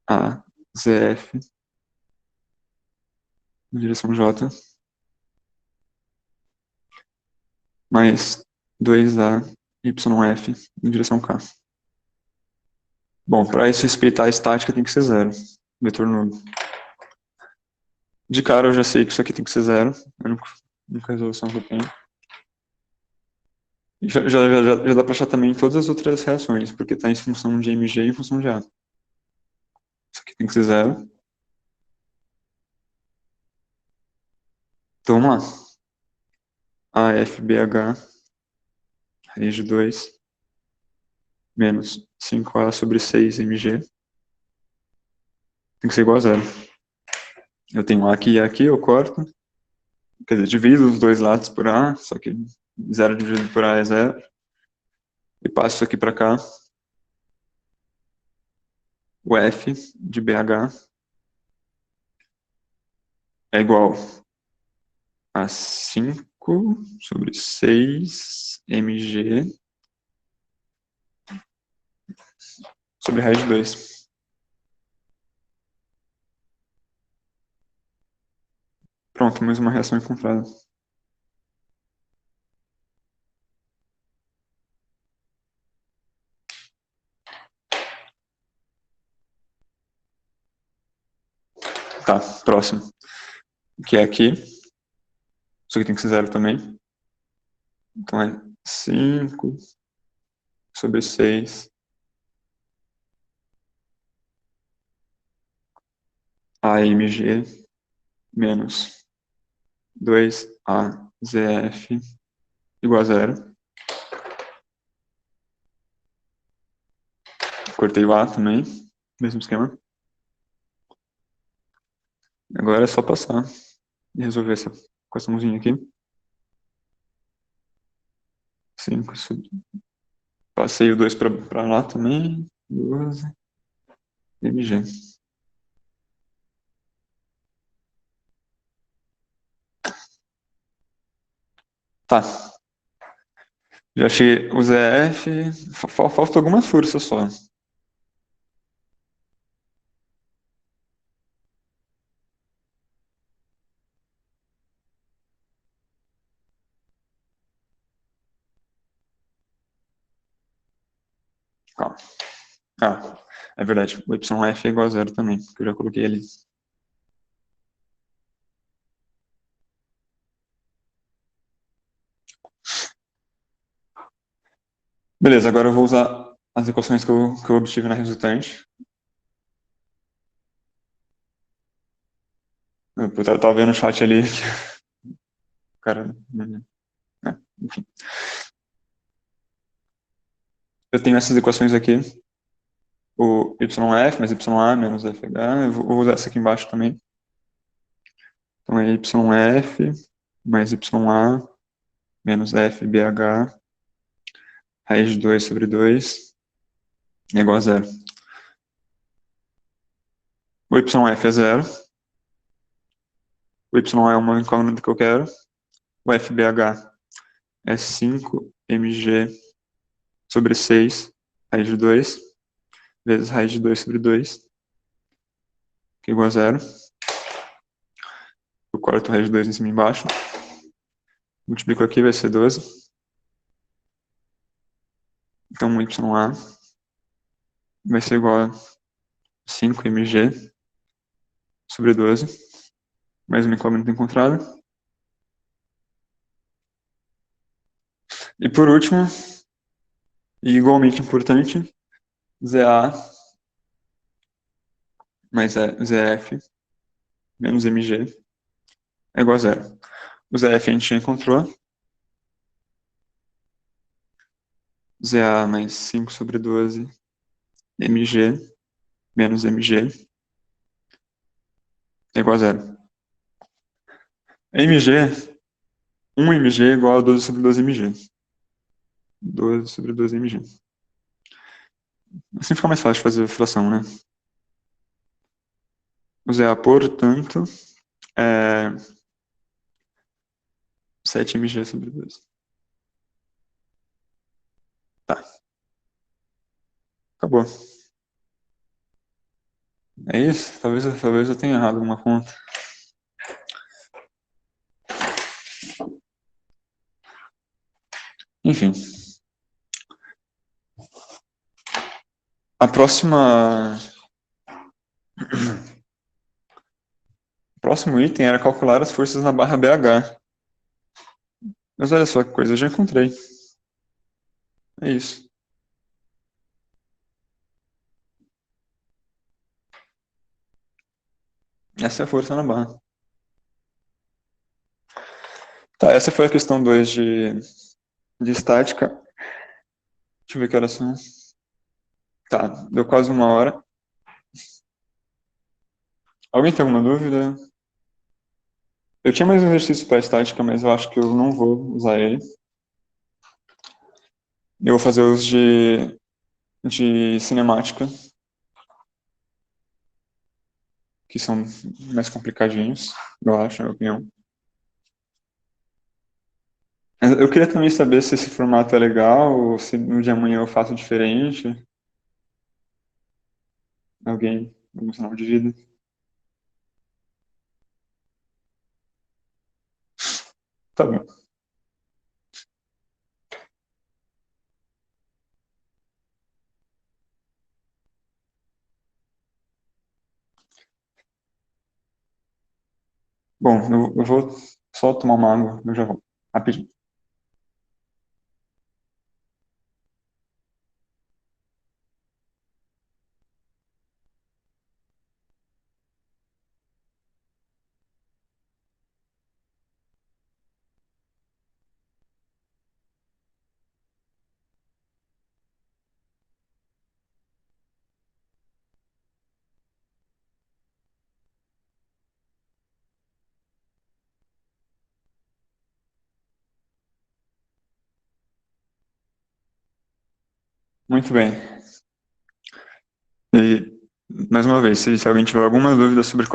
AZF na direção J, mais 2 AYF na direção K. Bom, para isso respeitar a estática tem que ser zero, vetor nulo. De cara eu já sei que isso aqui tem que ser zero, é a única resolução que eu tenho. E já dá para achar também todas as outras reações, porque está em função de mg e em função de A. Isso aqui tem que ser zero. Então vamos lá. AFBH raiz de 2 menos 5A sobre 6mg tem que ser igual a zero. Eu tenho A aqui e A aqui, eu corto. Quer dizer, divido os dois lados por A, só que 0 dividido por A é 0. E passo isso aqui para cá. O F de BH é igual a 5 sobre 6mg sobre raiz de 2. Pronto, mais uma reação encontrada. Tá, próximo. Que é aqui. Isso aqui tem que ser zero também. Então é 5 sobre 6 AMG menos 2AZF igual a zero. Cortei o A também, mesmo esquema. Agora é só passar e resolver essa equaçãozinha aqui. 5 sobre... Passei o 2 para lá também. 12 mg. Tá. Já achei o ZF. Falta alguma força só. Calma. Ah, é verdade. O YF é igual a zero também, que eu já coloquei ali. Beleza, agora eu vou usar as equações que eu obtive na resultante. Eu tava vendo o chat ali. Cara, enfim. Eu tenho essas equações aqui. O YF mais YA menos FH. Eu vou usar essa aqui embaixo também. Então é YF mais YA menos FBH raiz de 2 sobre 2 é igual a zero. O YF é zero. O YA é uma incógnita que eu quero. O FBH é 5mg sobre 6 raiz de 2 vezes raiz de 2 sobre 2, que é igual a zero. Eu corto raiz de 2 em cima e embaixo. Multiplico aqui, vai ser 12. Então, o YA vai ser igual a 5mg sobre 12, mais uma incógnita encontrada. E por último, e igualmente importante, ZA mais ZF menos MG é igual a zero. O ZF a gente já encontrou. ZA mais 5 sobre 12 MG menos MG é igual a zero. MG, 1mg é igual a 12 sobre 12mg. 12 sobre 12mg. Assim fica mais fácil de fazer a fração, né? O ZA, portanto, é 7mg sobre 12. Tá. Acabou. É isso? Talvez eu tenha errado alguma conta. Enfim. A próxima... O próximo item era calcular as forças na barra BH. Mas olha só que coisa, eu já encontrei. É isso. Essa é a força na barra. Tá, essa foi a questão 2 de estática. Deixa eu ver que horas são. Tá, deu quase uma hora. Alguém tem alguma dúvida? Eu tinha mais um exercício para estática, mas eu acho que eu não vou usar ele. Eu vou fazer os de cinemática, que são mais complicadinhos, eu acho, na minha opinião. Eu queria também saber se esse formato é legal, ou se no de amanhã eu faço diferente. Alguém, algum sinal de vida. Tá bom. Bom, eu vou só tomar uma água, eu já vou. Rapidinho. Muito bem. E, mais uma vez, se alguém tiver alguma dúvida sobre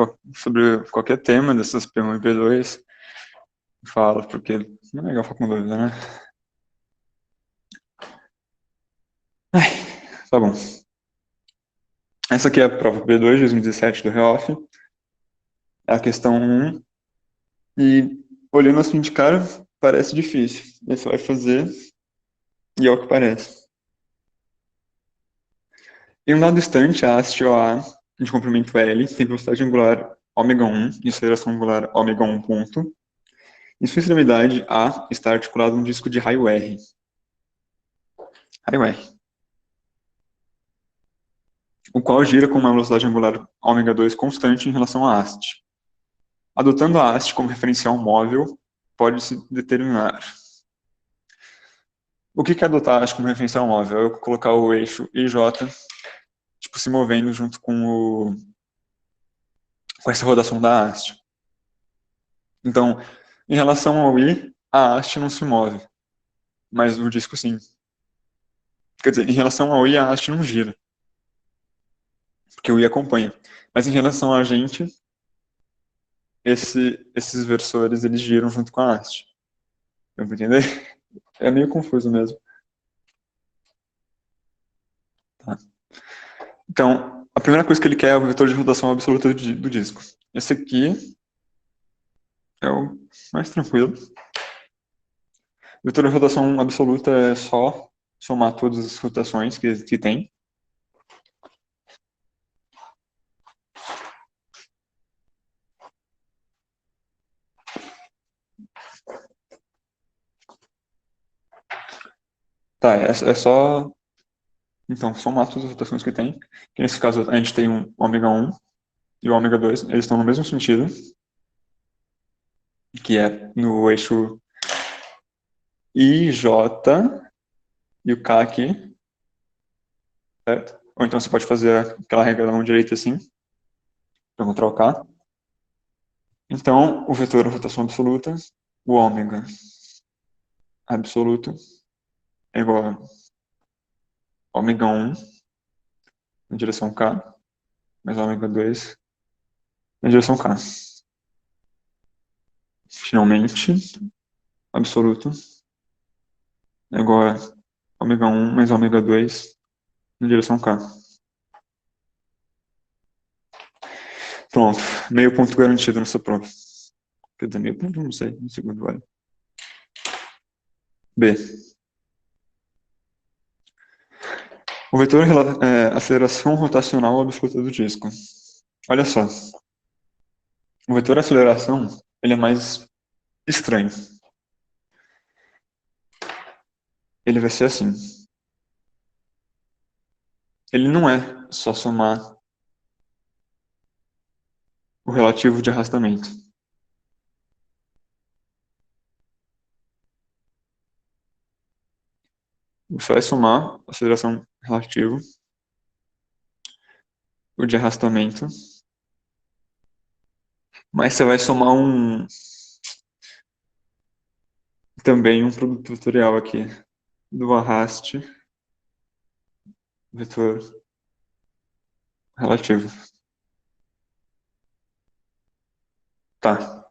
qualquer tema dessas P1 e P2, fala, porque não é legal ficar com dúvida, né? Ai, tá bom. Essa aqui é a prova P2 2017 do REOF. É a questão 1. E olhando assim de cara, parece difícil. Aí você vai fazer e é o que parece. Em um dado instante, a haste OA de comprimento L tem velocidade angular ômega 1 e aceleração angular ômega 1 ponto. Em sua extremidade, A está articulado um disco de raio R. Raio R. O qual gira com uma velocidade angular ômega 2 constante em relação à haste. Adotando a haste como referencial móvel, pode-se determinar. O que é adotar a haste como referencial móvel? Eu colocar o eixo IJ tipo, se movendo junto com essa rotação da haste. Então, em relação ao I, a haste não se move, mas o disco sim. Quer dizer, em relação ao I, a haste não gira, porque o I acompanha. Mas em relação a gente, esses versores, eles giram junto com a haste. Deu pra entender? É meio confuso mesmo. Tá. Então, a primeira coisa que ele quer é o vetor de rotação absoluta do disco. Esse aqui é o mais tranquilo. O vetor de rotação absoluta é só somar todas as rotações que tem. Tá, é só, então, somar todas as rotações que tem. Que nesse caso, a gente tem um ômega 1 e o ômega 2, eles estão no mesmo sentido, que é no eixo IJ e o K aqui, certo? Ou então você pode fazer aquela regra da mão direita assim, para encontrar o K. Então, o vetor da rotação absoluta, o ômega absoluto, é igual a ômega 1 na direção K, mais ômega 2 na direção K. Finalmente, absoluto é igual a ômega 1 mais ômega 2 na direção K. Pronto, meio ponto garantido nessa prova. Quer dizer, meio ponto, não sei, no segundo vale. B. O vetor é aceleração rotacional absoluta do disco. Olha só, o vetor aceleração, ele é mais estranho. Ele vai ser assim. Ele não é só somar o relativo de arrastamento. Você vai somar a aceleração relativa, o de arrastamento, mas você vai somar também um produto vetorial aqui do arraste vetor relativo. Tá.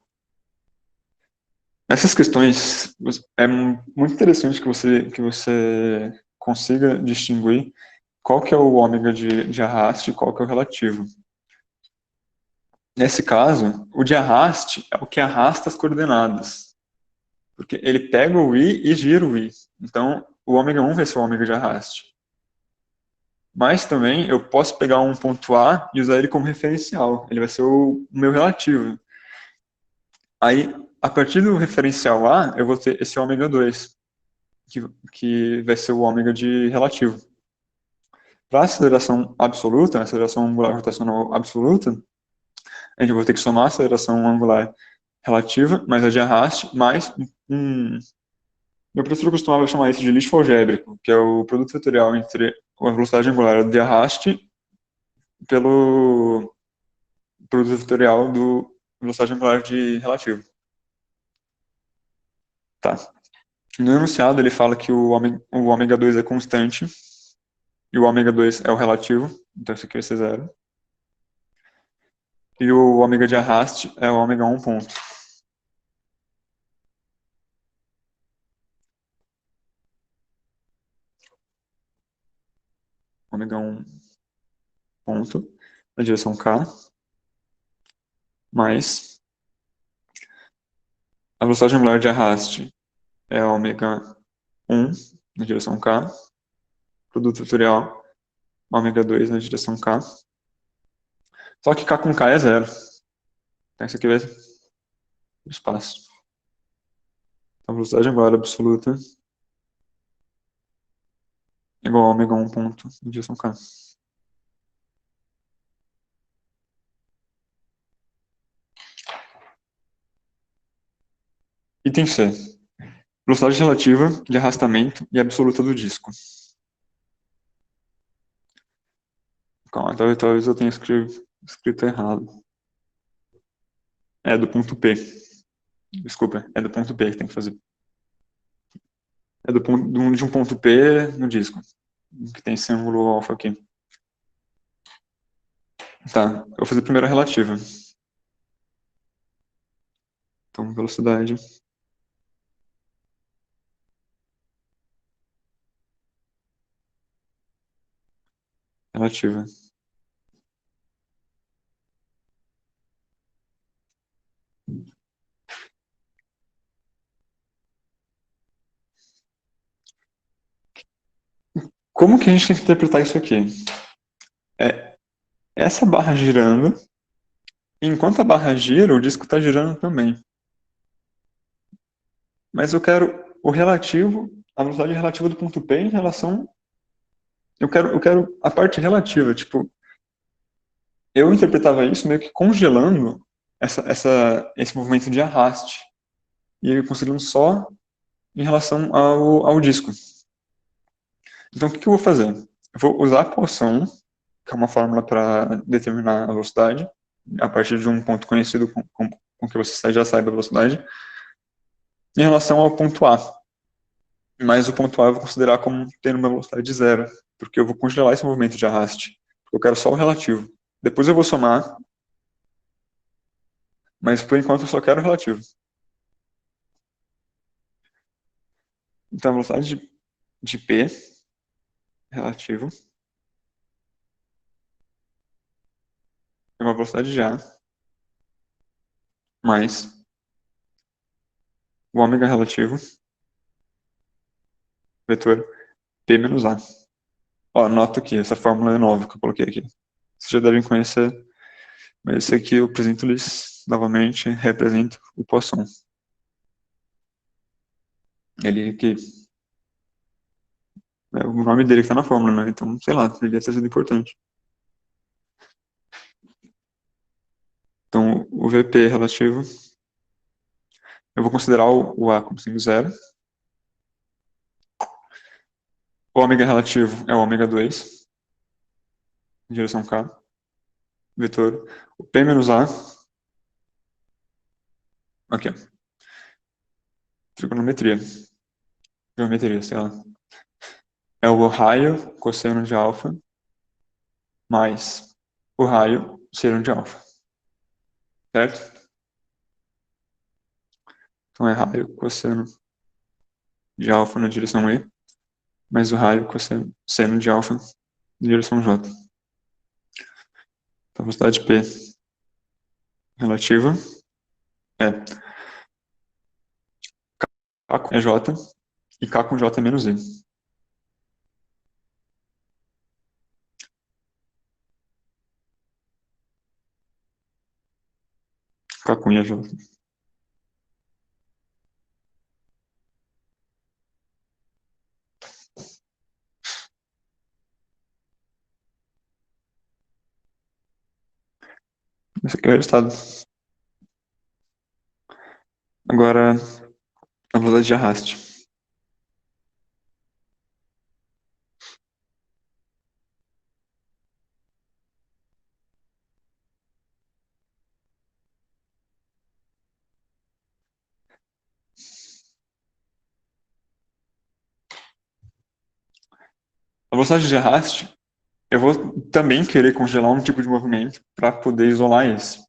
Essas questões é muito interessante que você consiga distinguir qual que é o ômega de arraste e qual que é o relativo. Nesse caso, o de arraste é o que arrasta as coordenadas, porque ele pega o i e gira o i. Então, o ômega 1 vai ser o ômega de arraste. Mas também eu posso pegar um ponto A e usar ele como referencial. Ele vai ser o meu relativo. Aí, a partir do referencial A, eu vou ter esse ômega 2, que vai ser o ômega de relativo. Para a aceleração absoluta, a aceleração angular rotacional absoluta, a gente vai ter que somar a aceleração angular relativa, mais a de arraste, mais meu professor costumava chamar isso de lixo algébrico, que é o produto vetorial entre a velocidade angular de arraste pelo produto vetorial do velocidade angular de relativo. Tá. No enunciado ele fala que o ômega 2 é constante e o ômega 2 é o relativo, então isso aqui vai ser zero. E o ômega de arraste é o ômega 1 ponto. Ômega 1 ponto na direção K, mais a velocidade angular de arraste é ômega 1 na direção K, produto vetorial ômega 2 na direção K. Só que K com K é zero. Então isso aqui vai ser o espaço. Então, a velocidade angular absoluta é igual a ômega 1 ponto na direção K. Item C. Velocidade relativa de arrastamento e absoluta do disco. Calma, talvez eu tenha escrito errado. É do ponto P. Desculpa, é do ponto P que tem que fazer. É de um ponto P no disco, que tem símbolo alfa aqui. Tá, eu vou fazer primeiro a relativa. Então, velocidade relativa. Como que a gente tem que interpretar isso aqui? É essa barra girando, e enquanto a barra gira, o disco está girando também. Mas eu quero o relativo, a velocidade relativa do ponto P em relação. Eu quero a parte relativa. Tipo, eu interpretava isso meio que congelando esse movimento de arraste. E conseguindo só em relação ao disco. Então, o que eu vou fazer? Eu vou usar a Poisson, que é uma fórmula para determinar a velocidade, a partir de um ponto conhecido com que você já sabe a velocidade, em relação ao ponto A. Mas o ponto A eu vou considerar como tendo uma velocidade de zero, porque eu vou congelar esse movimento de arraste. Eu quero só o relativo. Depois eu vou somar, mas por enquanto eu só quero o relativo. Então a velocidade de P, relativo, é uma velocidade de A, mais o ômega relativo, vetor P menos A. Ó, nota aqui, essa fórmula é nova que eu coloquei aqui. Vocês já devem conhecer, mas esse aqui eu apresento-lhes novamente, representa o Poisson. Ele que é o nome dele que está na fórmula, né? Então, sei lá, devia ter sido importante. Então, o VP relativo, eu vou considerar o A como sendo zero. O ômega relativo é o ômega 2, em direção K, vetor. O P menos A, aqui, trigonometria, geometria, sei lá. É o raio cosseno de alfa mais o raio seno de alfa, certo? Então é raio cosseno de alfa na direção E, mais o raio cosseno seno de alfa na direção J. Então a velocidade P relativa é K com J e K com J menos E. K com J. Esse aqui é o resultado. Agora, a velocidade de arraste. A velocidade de arraste, eu vou também querer congelar um tipo de movimento para poder isolar esse.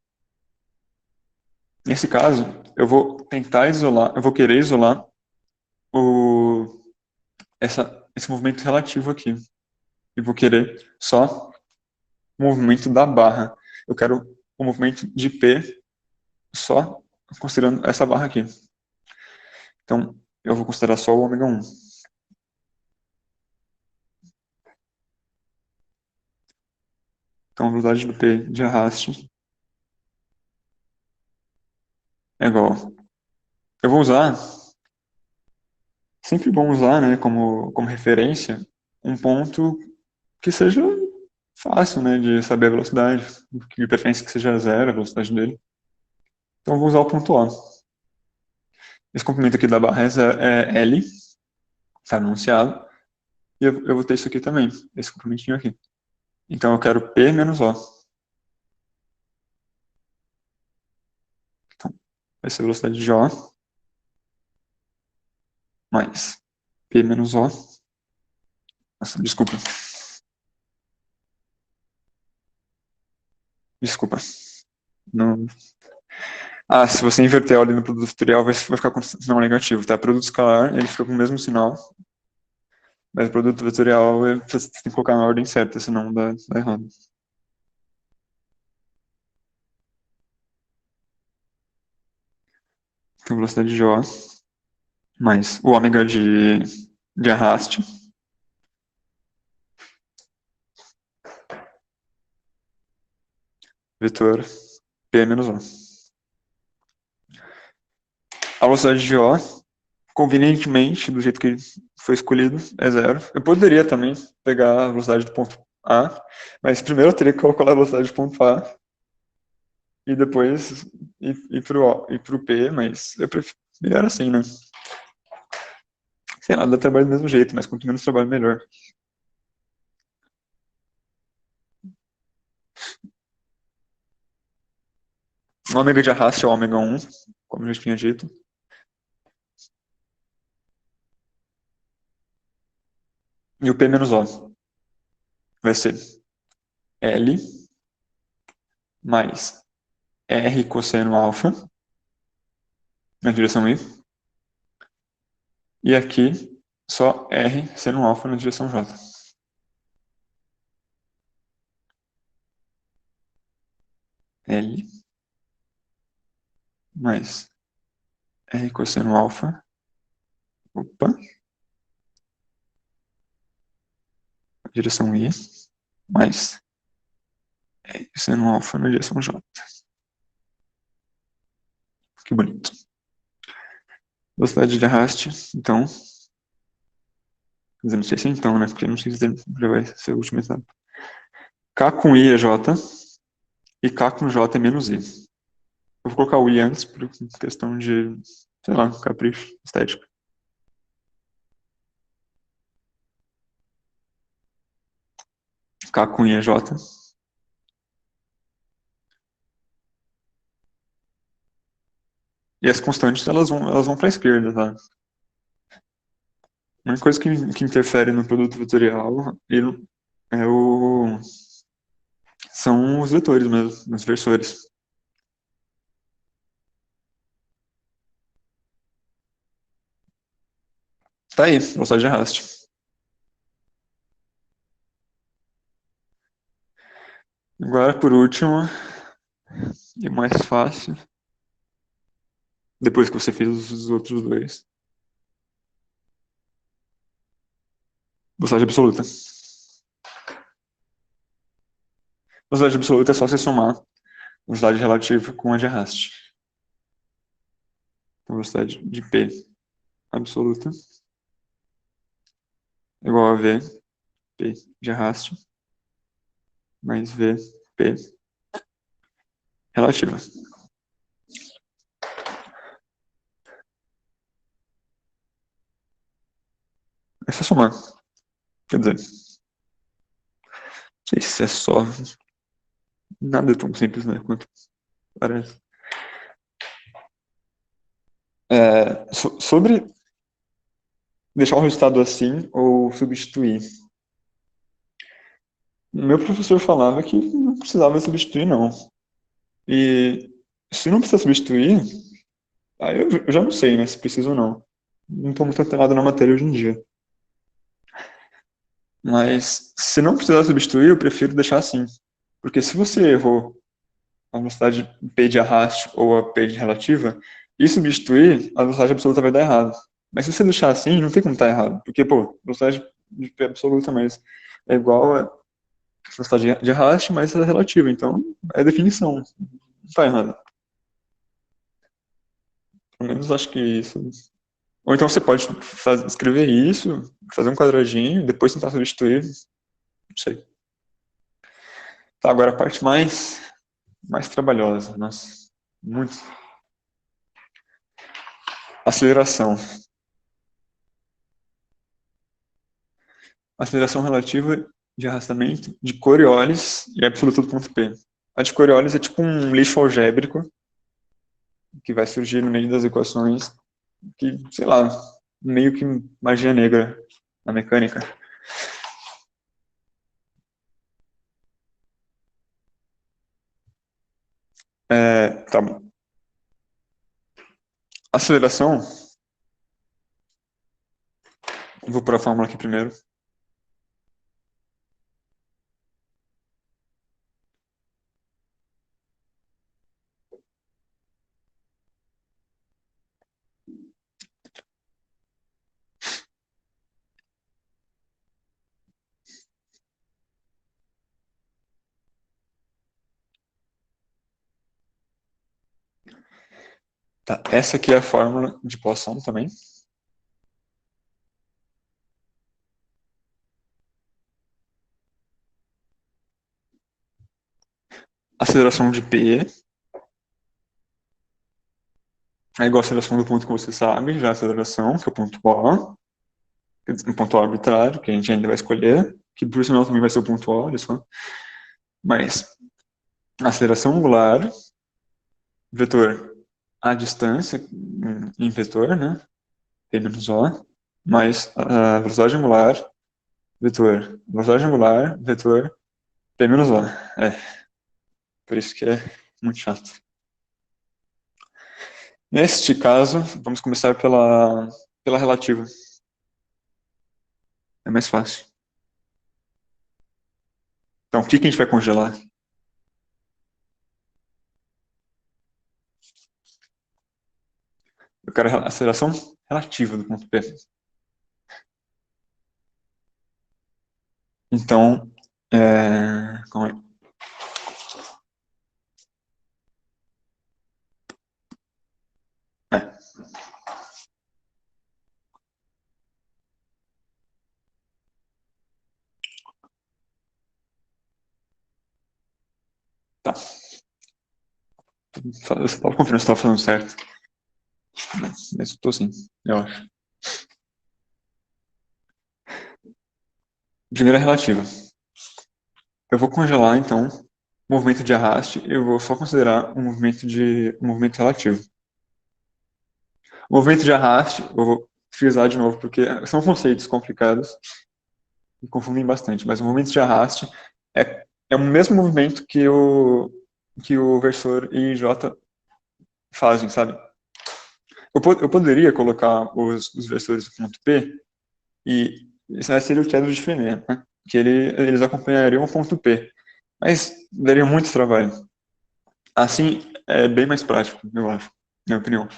Nesse caso, eu vou tentar isolar, eu vou querer isolar esse movimento relativo aqui. E vou querer só o movimento da barra. Eu quero o movimento de P só considerando essa barra aqui. Então, eu vou considerar só o ômega 1. Então, a velocidade do P de arraste é igual. Eu vou usar, sempre bom usar, né, como referência, um ponto que seja fácil, né, de saber a velocidade, de preferência que seja zero a velocidade dele. Então, eu vou usar o ponto O. Esse comprimento aqui da barra é L, está anunciado, e eu vou ter isso aqui também, esse comprimentinho aqui. Então, eu quero P menos O. Então, vai ser a velocidade de O mais P menos O. Nossa, desculpa. Desculpa. Não... Ah, se você inverter a ordem no produto vetorial, vai ficar com sinal negativo, tá? Produto escalar, ele fica com o mesmo sinal, mas o produto vetorial, você tem que colocar na ordem certa, senão dá errado. Então, velocidade de O mais o ômega de arraste, vetor P menos O. A velocidade de O, convenientemente, do jeito que foi escolhido, é zero. Eu poderia também pegar a velocidade do ponto A, mas primeiro eu teria que calcular a velocidade do ponto A e depois ir para o P, mas eu prefiro melhor assim, né? Sei lá, dá trabalho do mesmo jeito, mas quanto menos trabalho, melhor. O ômega de arraste é o ômega 1, como eu já tinha dito. E o P menos O vai ser L mais R cosseno alfa, na direção I. E aqui, só R seno alfa na direção J. L mais R cosseno alfa, opa, na direção I, mais R seno alfa na direção J. Que bonito. Velocidade de arraste, então, não sei se é então, né, porque não sei se já vai ser a última etapa. K com I é J, e K com J é menos I. vou colocar o I antes por questão de, sei lá, capricho estético. K cunha J. E as constantes, elas vão para a esquerda, tá? A única coisa que interfere no produto vetorial é são os vetores mesmo, os versores. Tá aí, velocidade de arraste. Agora, por último, e mais fácil, depois que você fez os outros dois, velocidade absoluta. Velocidade absoluta é só você somar velocidade relativa com a de arraste. Então, velocidade de P absoluta igual a V, P de arraste, mais V, P relativa. É só somar. Quer dizer, não sei se é só. Nada é tão simples, né? Quanto parece. Sobre deixar o resultado assim ou substituir. Meu professor falava que não precisava substituir, não. E se não precisa substituir, aí eu já não sei, né, se precisa ou não. Não estou muito antenado na matéria hoje em dia. Mas se não precisar substituir, eu prefiro deixar assim. Porque se você errou a velocidade P de arraste ou a P de relativa, e substituir, a velocidade absoluta vai dar errado. Mas se você deixar assim, não tem como estar errado. Porque, pô, velocidade de P absoluta, mas é igual a velocidade de arraste, mas é relativa. Então, é definição. Não está errado. Pelo menos acho que isso. Ou então você pode escrever isso, fazer um quadradinho, depois tentar substituir. Não sei. Tá, agora a parte mais trabalhosa. Nossa, muito. Aceleração. Aceleração relativa de arrastamento de Coriolis e absoluta do ponto P. A de Coriolis é tipo um lixo algébrico que vai surgir no meio das equações que, sei lá, meio que magia negra na mecânica. Tá bom. Aceleração, vou pôr a fórmula aqui primeiro. Tá, essa aqui é a fórmula de Poisson também. Aceleração de P é igual a aceleração do ponto que você sabe, já a aceleração, que é o ponto O, um ponto O arbitrário, que a gente ainda vai escolher, que por sinal também vai ser o ponto O, olha só. Mas aceleração angular, vetor à distância, em vetor, né? P menos O, mais a velocidade angular, vetor, P menos O. Por isso que é muito chato. Neste caso, vamos começar pela relativa. É mais fácil. Então, o que que a gente vai congelar? Eu quero a aceleração relativa do ponto P. Então, calma aí. É, tá. Eu só tava confiando se estava falando certo. Mas eu tô sim, eu acho. Primeira relativa. Eu vou congelar, então, o movimento de arraste, eu vou só considerar um movimento relativo. O movimento de arraste, eu vou frisar de novo, porque são conceitos complicados e confundem bastante, mas o movimento de arraste é o mesmo movimento que o versor e J fazem, sabe? Eu poderia colocar os versores do ponto P e isso aí seria o teto de Frenet, né? Que eles acompanhariam o ponto P, mas daria muito trabalho. Assim, é bem mais prático, eu acho, na minha opinião.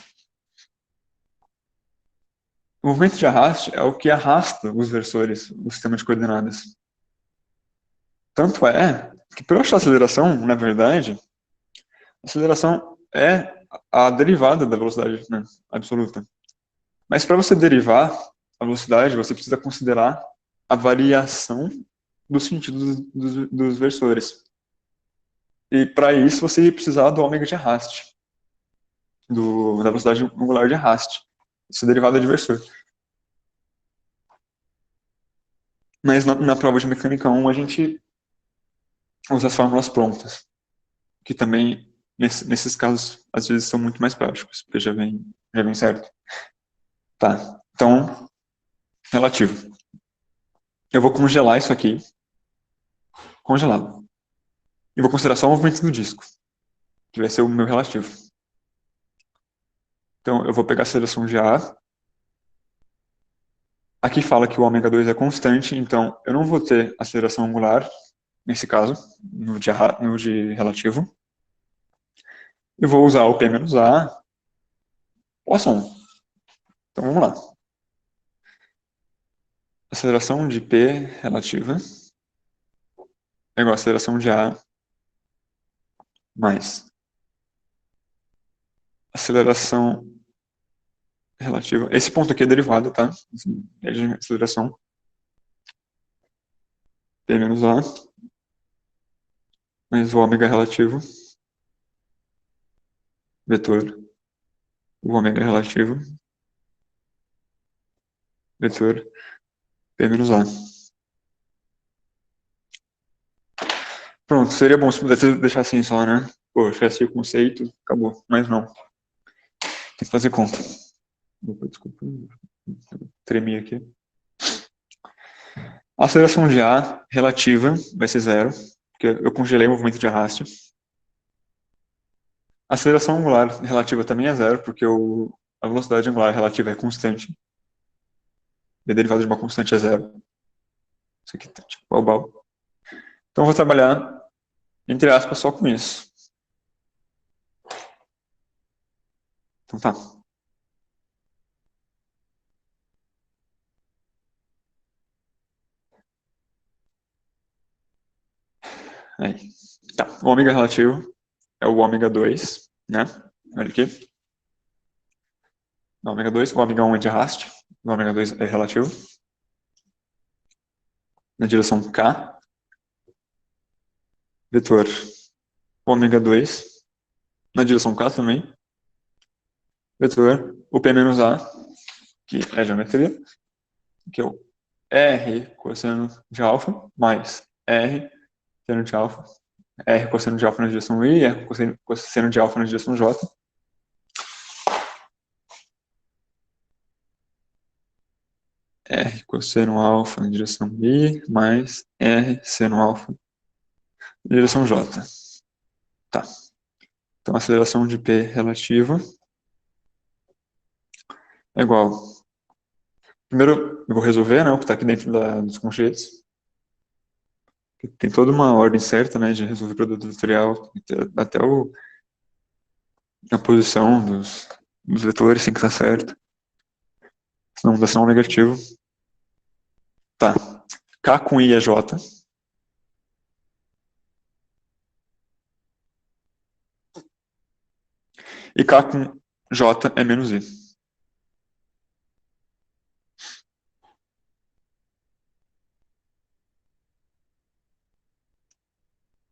O movimento de arraste é o que arrasta os versores, o sistema de coordenadas. Tanto é que para eu achar aceleração, na verdade, a aceleração é a derivada da velocidade, né, absoluta. Mas para você derivar a velocidade, você precisa considerar a variação do sentido dos versores. E para isso você ia precisar do ômega de arraste, da velocidade angular de arraste. Isso é derivada de versor. Mas na prova de mecânica 1 a gente usa as fórmulas prontas, que também, nesses casos, às vezes são muito mais práticos, porque já vem certo. Tá, então, relativo. Eu vou congelar isso aqui, congelado. E vou considerar só o movimento do disco, que vai ser o meu relativo. Então, eu vou pegar a aceleração de A. Aqui fala que o ômega 2 é constante, então eu não vou ter aceleração angular, nesse caso, no de relativo. Eu vou usar o P menos A, Poisson. Então, vamos lá. Aceleração de P relativa é igual a aceleração de A mais aceleração relativa. Esse ponto aqui é derivado, tá? É de aceleração. P menos A mais o ômega relativo, vetor, o ômega relativo, vetor, P menos A. Pronto, seria bom se pudesse deixar assim só, né? Pô, tivesse o conceito, acabou. Mas não, tem que fazer conta. Opa, desculpa, tremi aqui. A aceleração de A relativa vai ser zero, porque eu congelei o movimento de arraste. A aceleração angular relativa também é zero, porque a velocidade angular relativa é constante. E a derivada de uma constante é zero. Isso aqui tá tipo balbal. Então eu vou trabalhar, entre aspas, só com isso. Então tá. Aí. Tá. O ômega relativo é o ômega 2, né? Olha aqui. O ômega 2, o ômega 1 é de arraste, o ômega 2 é relativo. Na direção K, vetor ômega 2, na direção K também, vetor o P menos A, que é a geometria, que é o R cosseno de alfa, mais R seno de alfa, R cosseno de alfa na direção I, R cosseno de alfa na direção J. R cosseno alfa na direção I, mais R seno alfa na direção J. Tá. Então, a aceleração de P relativa é igual. Primeiro, eu vou resolver, né, o que está aqui dentro dos conceitos. Tem toda uma ordem certa, né, de resolver produto vetorial, até a posição dos vetores tem que estar certo, senão dá sinal negativo. Tá. K com I é J. E K com J é menos I.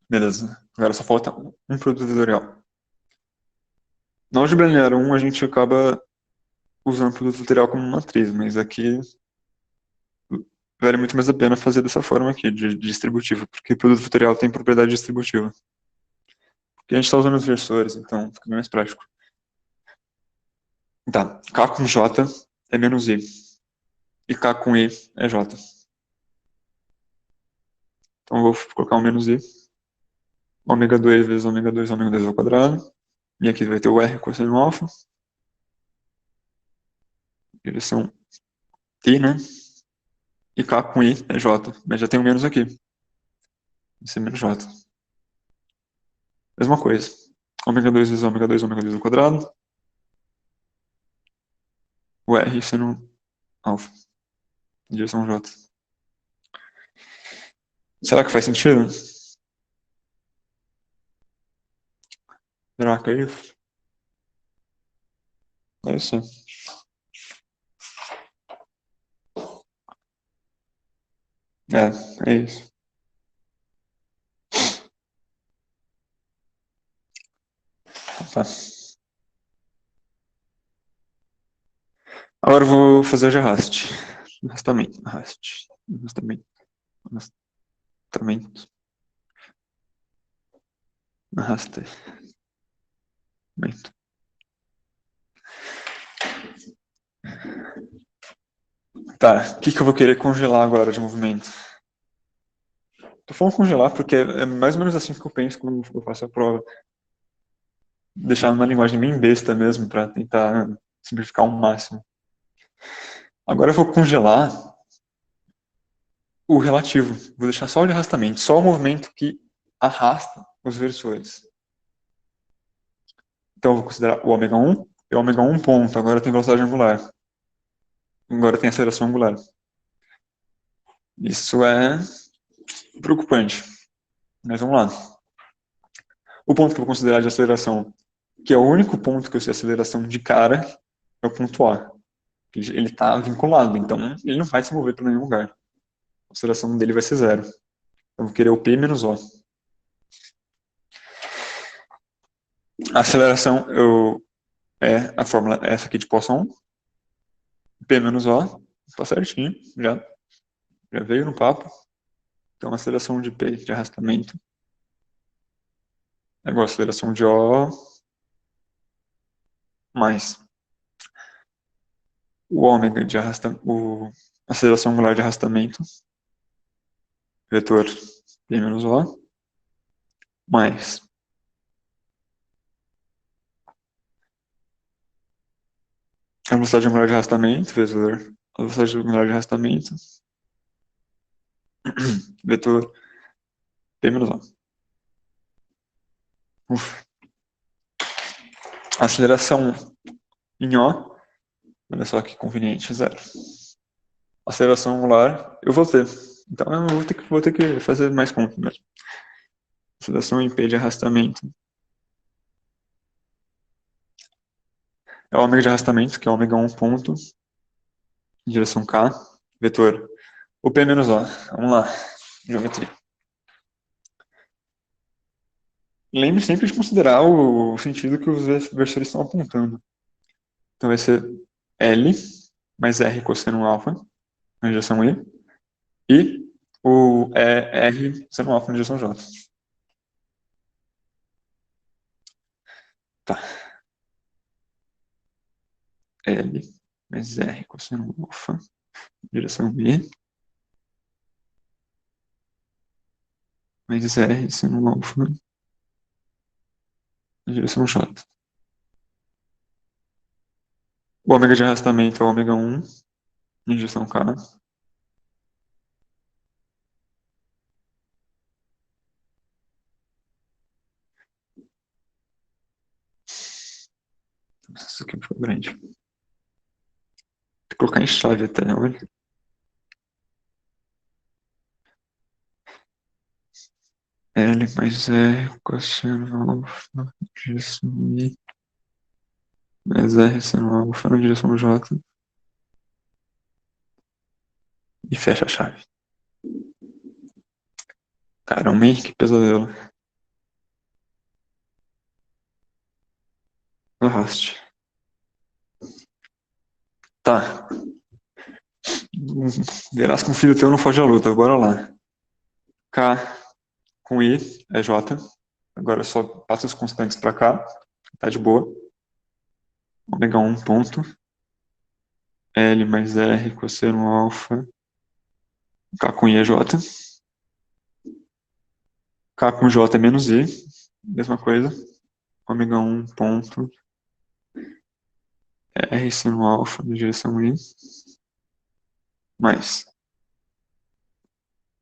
Beleza. Agora só falta um produto vetorial. Na álgebra linear 1 a gente acaba usando o produto vetorial como matriz, mas aqui vale muito mais a pena fazer dessa forma aqui, de distributivo, porque o produto vetorial tem propriedade distributiva. Porque a gente está usando os versores, então fica mais prático. Tá, K com J é menos I, e K com I é J. Então eu vou colocar um menos I, ômega 2 vezes ômega 2, ômega 2 ao quadrado, e aqui vai ter o R cosseno alfa, direção I, né? E K com I é J, mas já tem um menos aqui. Vai ser menos J. Mesma coisa. Ômega 2 vezes ômega 2, ômega 2 ao quadrado. O R sendo alfa, direção J. Será que faz sentido? Será que é isso? É isso. É isso. Tá. Agora eu vou fazer o de arraste. Arrastamento, arraste. Arrastamento, arrastamento. Arrastamento. Tá, o que eu vou querer congelar agora de movimento? Tô falando congelar porque é mais ou menos assim que eu penso quando eu faço a prova. Deixar uma linguagem bem besta mesmo, para tentar simplificar ao máximo. Agora eu vou congelar o relativo. Vou deixar só o de arrastamento, só o movimento que arrasta os versores. Então eu vou considerar o ômega 1 e o ômega 1 ponto. Agora tem velocidade angular. Agora tem aceleração angular. Isso é preocupante. Mas vamos lá. O ponto que eu vou considerar de aceleração, que é o único ponto que eu sei aceleração de cara, é o ponto A. Ele está vinculado, então ele não vai se mover para nenhum lugar. A aceleração dele vai ser zero. Eu vou querer o P menos O. A aceleração é a fórmula essa aqui de Poisson. P menos O. Tá certinho. Já veio no papo. Então a aceleração de P de arrastamento é igual a aceleração de O mais o ômega de arrastamento, a aceleração angular de arrastamento, vetor P menos O, mais a velocidade angular de arrastamento, vetor a velocidade angular de arrastamento, vetor P menos O. Uf. Aceleração em O, olha só que conveniente, zero. Aceleração angular, eu vou ter. Então eu vou ter que fazer mais conta mesmo. Aceleração em P de arrastamento é o ômega de arrastamento, que é ômega 1 ponto, em direção K, vetor o P menos O. Vamos lá, geometria. Lembre sempre de considerar o sentido que os versores estão apontando. Então vai ser L mais R cosseno alfa na direção I e o R seno alfa na direção J. Tá. L mais R cosseno alfa na direção I mais R seno alfa na direção J. O ômega de arrastamento é o ômega 1 na direção K. Isso aqui ficou grande. Tem que colocar em chave até, olha. L mais R cosseno alfa na direção I mais R seno alfa na direção J e fecha a chave. Caramba, hein? Que pesadelo. arraste. Tá. Verás que um filho teu não foge à luta. Bora lá. K com I é J. Agora só passa os constantes para cá. Tá de boa. Ômega 1 ponto. L mais R cosseno alfa. K com I é J. K com J é menos I. Mesma coisa. Ômega 1 ponto. R seno alfa na direção I. Mais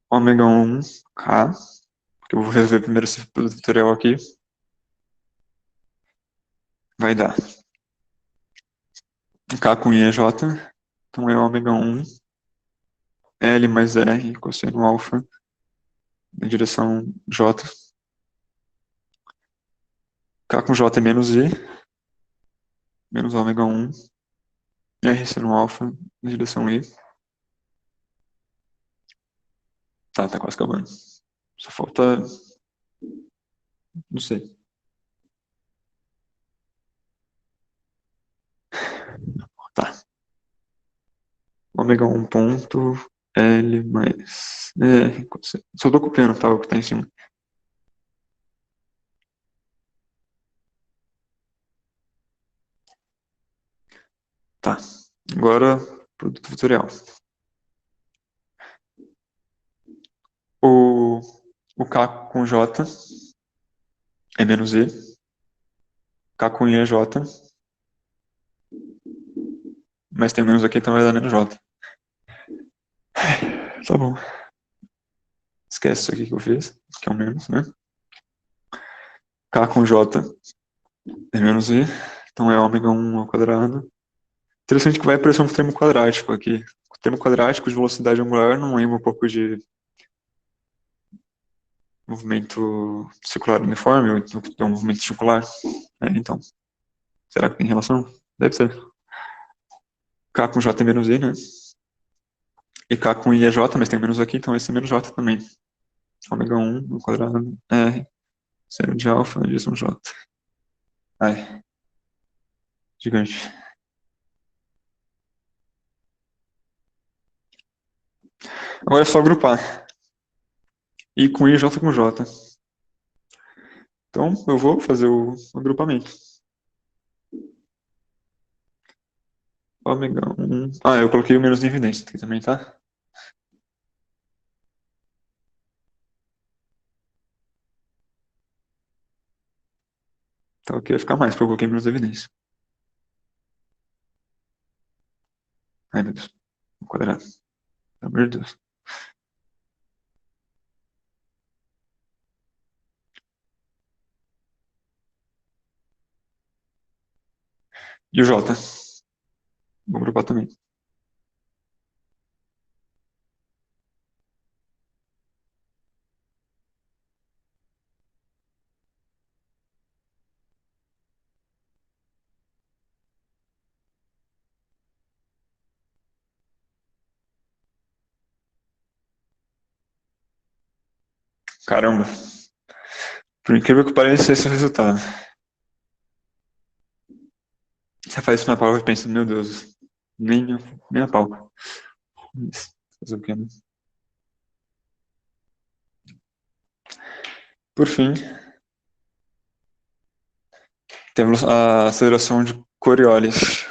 ômega 1 K. Que eu vou resolver primeiro esse tutorial aqui. Vai dar K com I é J. Então é ômega 1 L mais R cosseno alfa na direção J. K com J é menos I, menos ômega 1, R seno alfa na direção I. Tá quase acabando. Só falta, não sei. Tá. Ômega 1 ponto, L mais R cosseno. Só tô copiando, tá? O que tá em cima. Tá. Agora, produto vetorial. O, o K com J é menos I. K com I é J. Mas tem menos aqui, então vai dar menos J. Tá bom. Esquece isso aqui que eu fiz, que é o menos, né? K com J é menos I. Então é ômega 1 ao quadrado. Interessante que vai aparecer um termo quadrático aqui. O termo quadrático de velocidade angular não lembra um pouco de movimento circular uniforme, ou então é um movimento circular? Então, será que tem relação? Deve ser. K com J é menos I, né? E K com I é J, mas tem menos aqui, então esse é menos J também. Ômega 1 ao quadrado R, seno de alfa, direção J. Ai, gigante. Agora é só agrupar. I com I, J com J. Então, eu vou fazer o agrupamento. Ômega 1. Ah, eu coloquei o menos em evidência aqui também, tá? Então aqui vai ficar mais, porque eu coloquei menos evidência. Ai, meu Deus. Um quadrado. Pelo amor de Deus. E o J? Vou agrupar também. Caramba. Por incrível que pareça, esse é o resultado. Você faz isso na prova e pensa, meu Deus, nem a pau. Mas, fazer o quê, né? Por fim, temos a aceleração de Coriolis.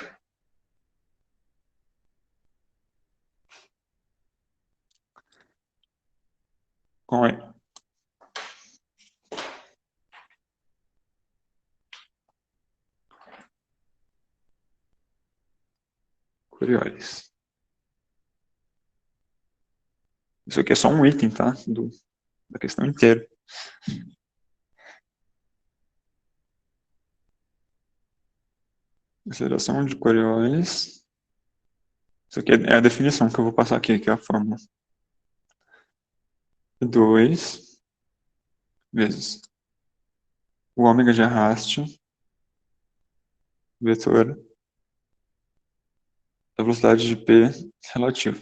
Com a Coriolis. Isso aqui é só um item, tá? Da questão inteira. Aceleração de Coriolis. Isso aqui é a definição que eu vou passar aqui, que é a fórmula. 2 vezes o ômega de arraste, vetor, da velocidade de P relativa.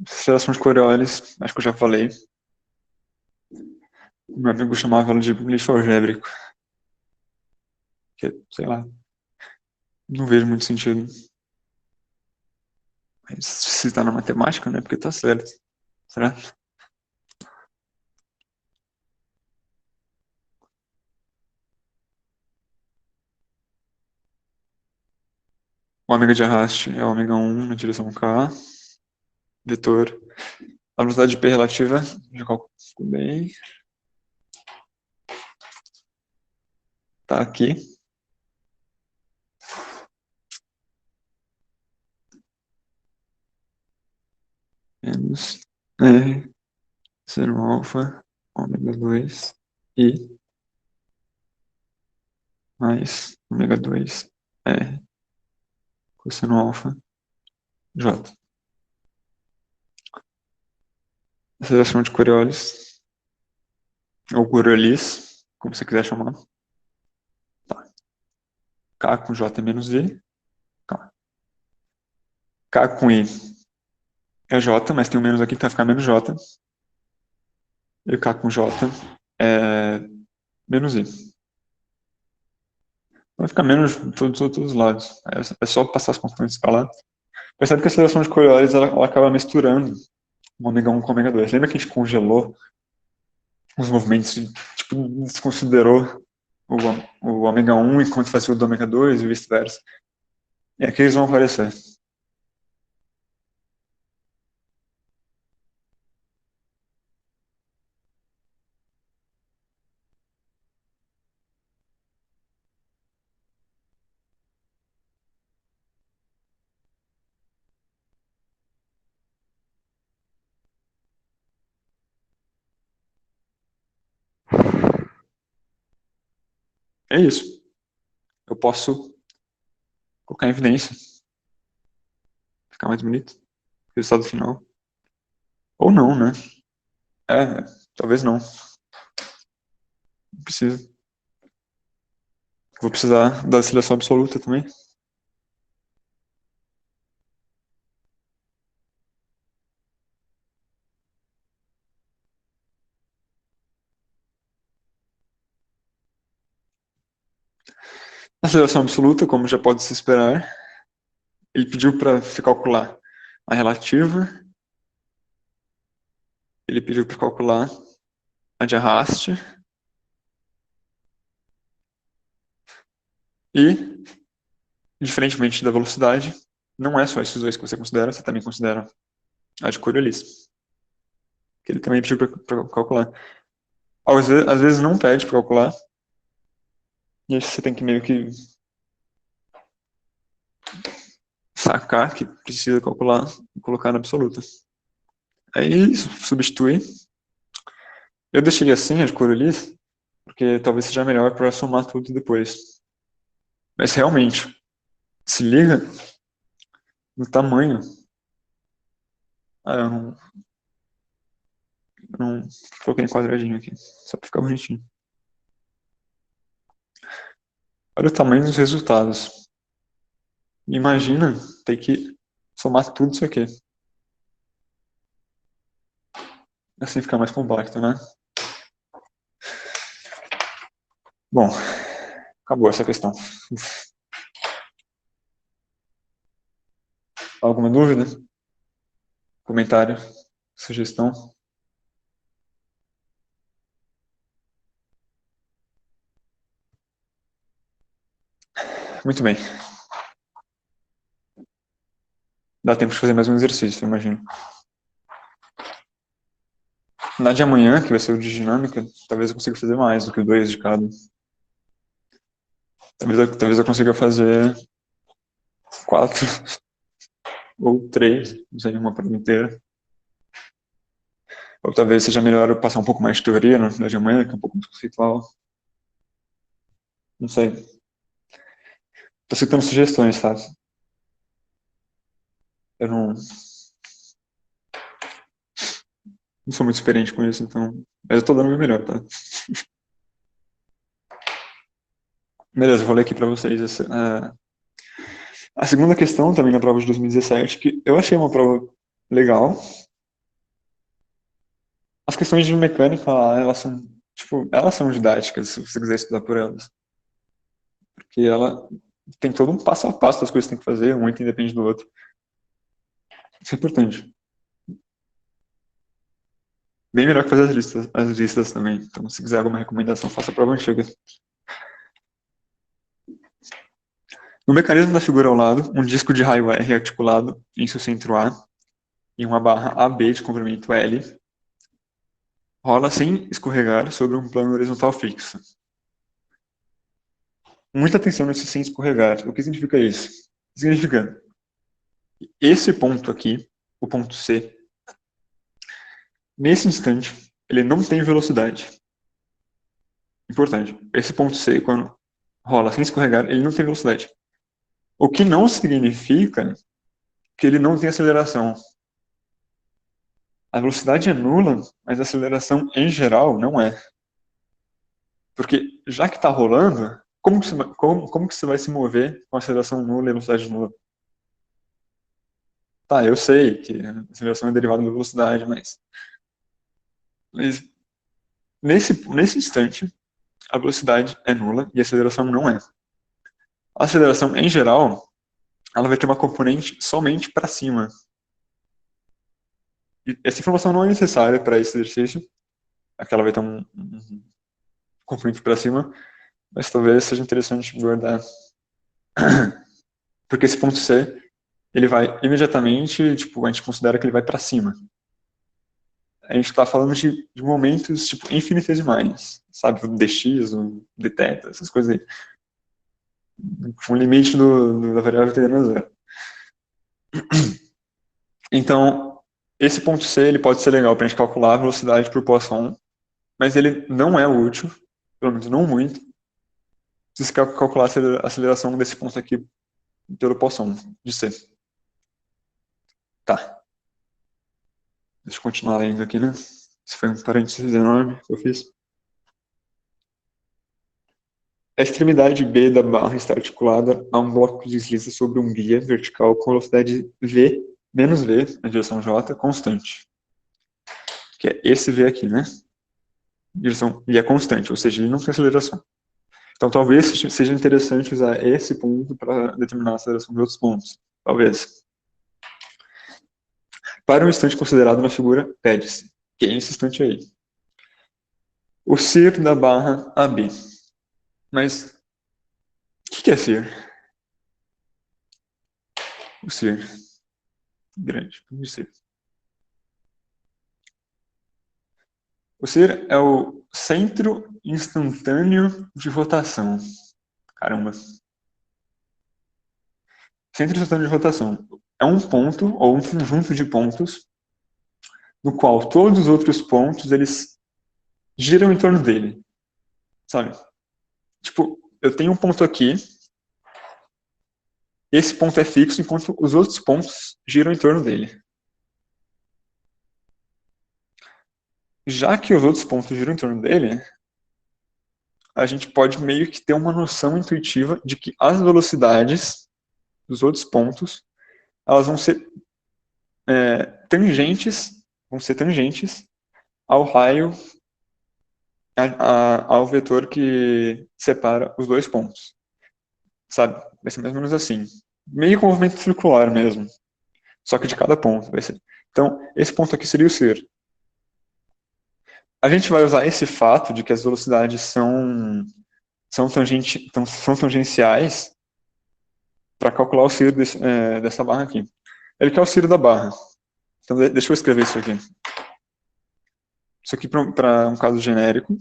Aceleração de Coriolis, acho que eu já falei. Meu amigo chamava ela de lixo algébrico. Que, sei lá, não vejo muito sentido. Mas se tá na matemática, né? Porque tá certo. Será? O ômega de arraste é ômega 1 na direção K. Vetor. A velocidade de P relativa, já calculo bem. Tá aqui. Menos R, seno alfa, ômega 2, I, mais ômega 2, R, cosseno alfa, J. Aceleração de Coriolis, ou Coriolis, como você quiser chamar. Tá. K com J menos I. K. K com I é J, mas tem um menos aqui, então vai ficar menos J. E o K com J é menos I. Vai ficar menos de todos os outros lados. É só passar as constantes para lá. Percebe que a aceleração de Coriolis ela acaba misturando o ômega 1 com o ômega 2. Lembra que a gente congelou os movimentos e tipo, desconsiderou o, o ômega 1 enquanto fazia o do ômega 2 e vice-versa? E aqui eles vão aparecer. É isso. Eu posso colocar em evidência, ficar mais bonito, o resultado final. Ou não, né? É, talvez não. Não precisa. Vou precisar da seleção absoluta também. A seleção absoluta, como já pode se esperar, ele pediu para se calcular a relativa, ele pediu para calcular a de arraste e, diferentemente da velocidade, não é só esses dois que você considera, você também considera a de Coriolis, que ele também pediu para calcular. Às vezes não pede para calcular, e aí você tem que meio que sacar que precisa calcular e colocar na absoluta. Aí substitui. Eu deixaria assim a de Coriolis, porque talvez seja melhor para somar tudo depois. Mas realmente, se liga no tamanho. Ah, eu não coloquei em quadradinho aqui, só para ficar bonitinho. Olha o tamanho dos resultados. Imagina ter que somar tudo isso aqui. Assim fica mais compacto, né? Bom, acabou essa questão. Alguma dúvida? Comentário? Sugestão? Muito bem. Dá tempo de fazer mais um exercício, eu imagino. Na de amanhã, que vai ser o de dinâmica, talvez eu consiga fazer mais do que dois de cada. Talvez eu consiga fazer 4 ou 3, não sei, uma prova inteira. Ou talvez seja melhor eu passar um pouco mais de teoria na de amanhã, que é um pouco mais conceitual. Não sei. Tô citando sugestões, tá? Eu não sou muito experiente com isso, então. Mas eu tô dando o meu melhor, tá? Beleza, eu vou ler aqui pra vocês a segunda questão, também na prova de 2017, que eu achei uma prova legal. As questões de mecânica lá, elas são, tipo, elas são didáticas, se você quiser estudar por elas. Porque ela tem todo um passo a passo das coisas que tem que fazer, um item depende do outro. Isso é importante. Bem melhor que fazer as listas também. Então, se quiser alguma recomendação, faça a prova antiga. No mecanismo da figura ao lado, um disco de raio R articulado em seu centro A e uma barra AB de comprimento L rola sem escorregar sobre um plano horizontal fixo. Muita atenção nesse sem escorregar. O que significa isso? Significa esse ponto aqui, o ponto C, nesse instante, ele não tem velocidade. Importante. Esse ponto C, quando rola sem escorregar, ele não tem velocidade. O que não significa que ele não tem aceleração. A velocidade é nula, mas a aceleração, em geral, não é. Porque, já que está rolando, como que você vai se mover com aceleração nula e velocidade nula? Tá, eu sei que a aceleração é derivada da velocidade, mas nesse instante, a velocidade é nula e a aceleração não é. A aceleração, em geral, ela vai ter uma componente somente para cima. E essa informação não é necessária para esse exercício. Aqui ela vai ter um componente para cima, mas talvez seja interessante guardar. Porque esse ponto C, ele vai imediatamente, tipo, a gente considera que ele vai para cima. A gente está falando de momentos, tipo, infinitesimais, sabe? O dx, o dθ, essas coisas aí. Com o limite da variável tendendo a zero. Então, esse ponto C, ele pode ser legal para a gente calcular a velocidade por Poisson, mas ele não é útil, pelo menos não muito, se você calcular a aceleração desse ponto aqui pelo Poisson, de C. Tá. Deixa eu continuar lendo aqui, né? Esse foi um parênteses enorme que eu fiz. A extremidade B da barra está articulada a um bloco que desliza sobre um guia vertical com velocidade V, menos V, na direção J, constante. Que é esse V aqui, né? Direção, e é constante, ou seja, ele não tem aceleração. Então, talvez seja interessante usar esse ponto para determinar a aceleração de outros pontos. Talvez. Para um instante considerado na figura, pede-se. Que é esse instante aí. O ser da barra AB. Mas, o que é ser? O ser. Grande. O ser. O ser é o centro instantâneo de rotação. Caramba. Centro instantâneo de rotação. É um ponto, ou um conjunto de pontos, no qual todos os outros pontos, eles giram em torno dele. Sabe? Tipo, eu tenho um ponto aqui, esse ponto é fixo, enquanto os outros pontos giram em torno dele. Já que os outros pontos giram em torno dele, a gente pode meio que ter uma noção intuitiva de que as velocidades dos outros pontos, elas vão ser tangentes ao raio, ao vetor que separa os dois pontos. Sabe? Vai ser mais ou menos assim. Meio com movimento circular mesmo. Só que de cada ponto vai ser. Então, esse ponto aqui seria o ser. A gente vai usar esse fato de que as velocidades são tangenciais para calcular o ser dessa barra aqui. Ele quer o ser da barra. Então, deixa eu escrever isso aqui. Isso aqui para um caso genérico.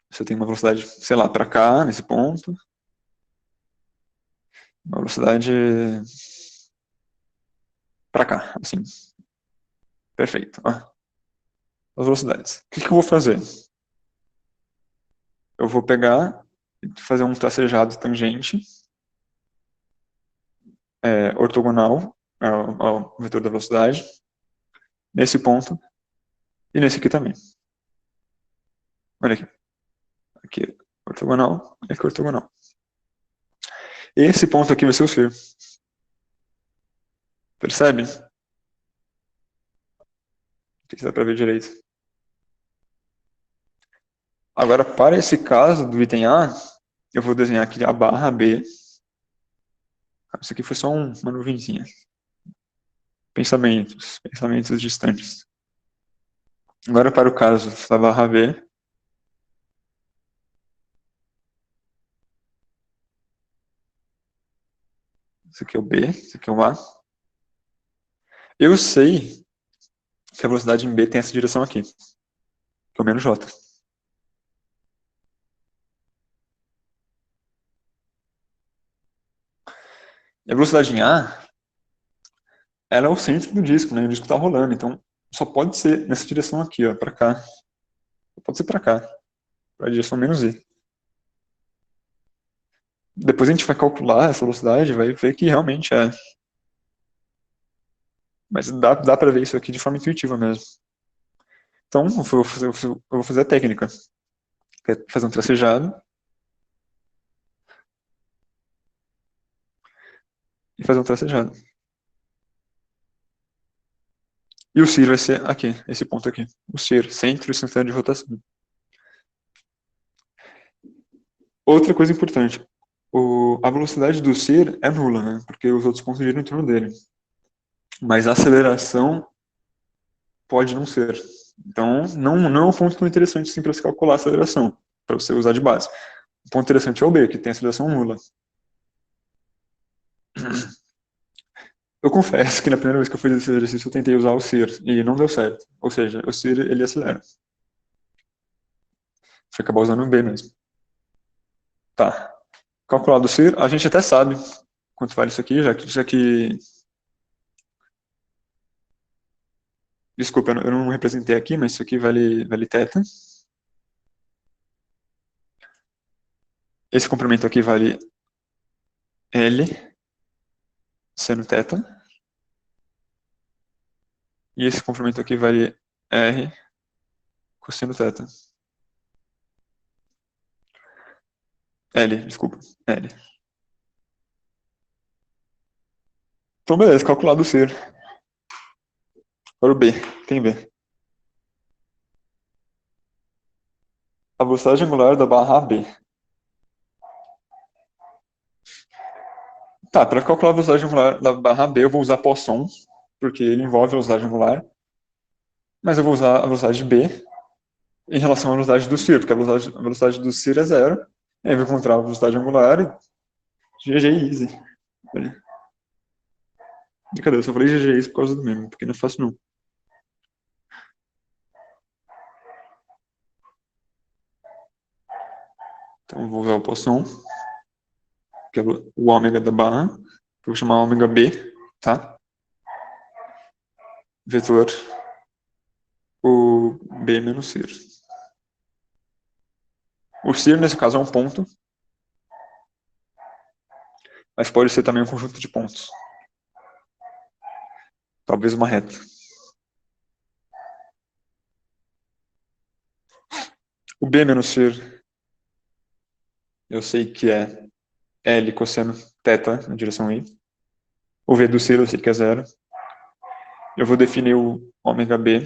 Você tem uma velocidade, sei lá, para cá, nesse ponto. Uma velocidade para cá, assim. Perfeito. Ó, as velocidades. O que eu vou fazer? Eu vou pegar e fazer um tracejado tangente ortogonal ao vetor da velocidade, nesse ponto e nesse aqui também. Olha aqui. Aqui ortogonal, aqui ortogonal. Esse ponto aqui vai ser o ser. Percebe? Não sei se dá para ver direito. Agora, para esse caso do item A, eu vou desenhar aqui a barra B. Isso aqui foi só uma nuvenzinha. Pensamentos distantes. Agora, para o caso da barra B, isso aqui é o B, isso aqui é o A. Eu sei que a velocidade em B tem essa direção aqui, que é o menos J. E a velocidade em A, ela é o centro do disco, né? O disco está rolando, então só pode ser nessa direção aqui, ó, para cá. Pode ser para cá, para a direção menos I. Depois a gente vai calcular essa velocidade, vai ver que realmente é. Mas dá para ver isso aqui de forma intuitiva mesmo. Então, eu vou fazer a técnica. Que é fazer um tracejado. E fazer um tracejado. E o CIR vai ser aqui, esse ponto aqui. O CIR, centro instantâneo de rotação. Outra coisa importante. A velocidade do CIR é nula, né? Porque os outros pontos giram em torno dele. Mas a aceleração pode não ser. Então, não é um ponto tão interessante assim para se calcular a aceleração, para você usar de base. O ponto interessante é o B, que tem aceleração nula. Eu confesso que na primeira vez que eu fiz esse exercício eu tentei usar o CIR e não deu certo. Ou seja, o CIR ele acelera. Você acabar usando o B mesmo. Tá. Calculado o CIR, a gente até sabe quanto vale isso aqui, já que... Desculpa, eu não representei aqui, mas isso aqui vale θ. Esse comprimento aqui vale L seno θ. E esse comprimento aqui vale R cosseno θ. L, desculpa. L. Então, beleza, calculado o CIR. Agora o B. Tem B. A velocidade angular da barra AB. Tá, para calcular a velocidade angular da barra B, eu vou usar Poisson, porque ele envolve a velocidade angular. Mas eu vou usar a velocidade B em relação à velocidade do CIR, porque a velocidade do CIR é zero. Aí eu vou encontrar a velocidade angular e GG easy. Brincadeira, eu só falei GG easy por causa do meme, porque não é fácil não. Então eu vou usar o Poisson, que é o ômega da barra. Eu vou chamar ômega B, tá? Vetor o B menos CIR. O CIR, nesse caso, é um ponto, mas pode ser também um conjunto de pontos. Talvez uma reta. O B menos CIR, eu sei que é L cosseno θ na direção I. O V do CIR eu sei que é zero. Eu vou definir o ômega B.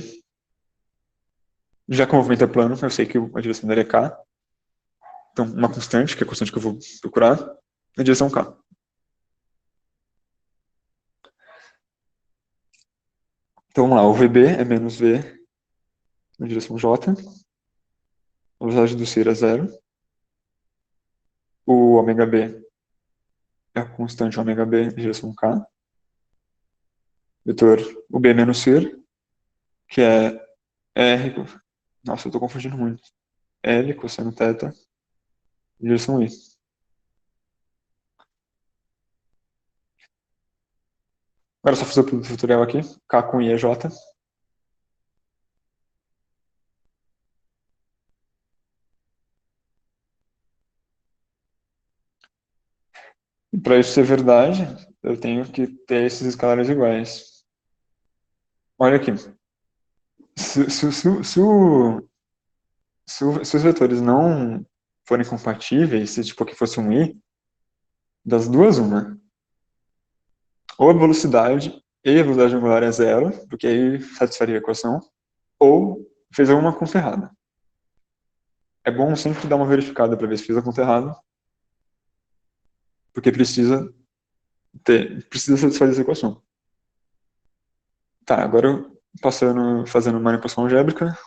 Já que o movimento é plano, eu sei que a direção dele é K. Então, uma constante, que é a constante que eu vou procurar, na direção K. Então, vamos lá. O VB é menos V na direção J. A velocidade do CIR é zero. O ômega B é a constante ômega B na direção K. Vetor o B menos CIR, que é R... Nossa, eu estou confundindo muito. L cosseno θ em direção I. Agora é só fazer o produto vetorial aqui. K com I é J. E para isso ser verdade, eu tenho que ter esses escalares iguais. Olha aqui. Se os vetores não forem compatíveis, se tipo aqui fosse um I, das duas, uma. Ou a velocidade e a velocidade angular é zero, porque aí satisfaria a equação, ou fez alguma conta errada. É bom sempre dar uma verificada para ver se fez a conta errada, porque precisa satisfazer essa equação. Tá, agora fazendo manipulação algébrica,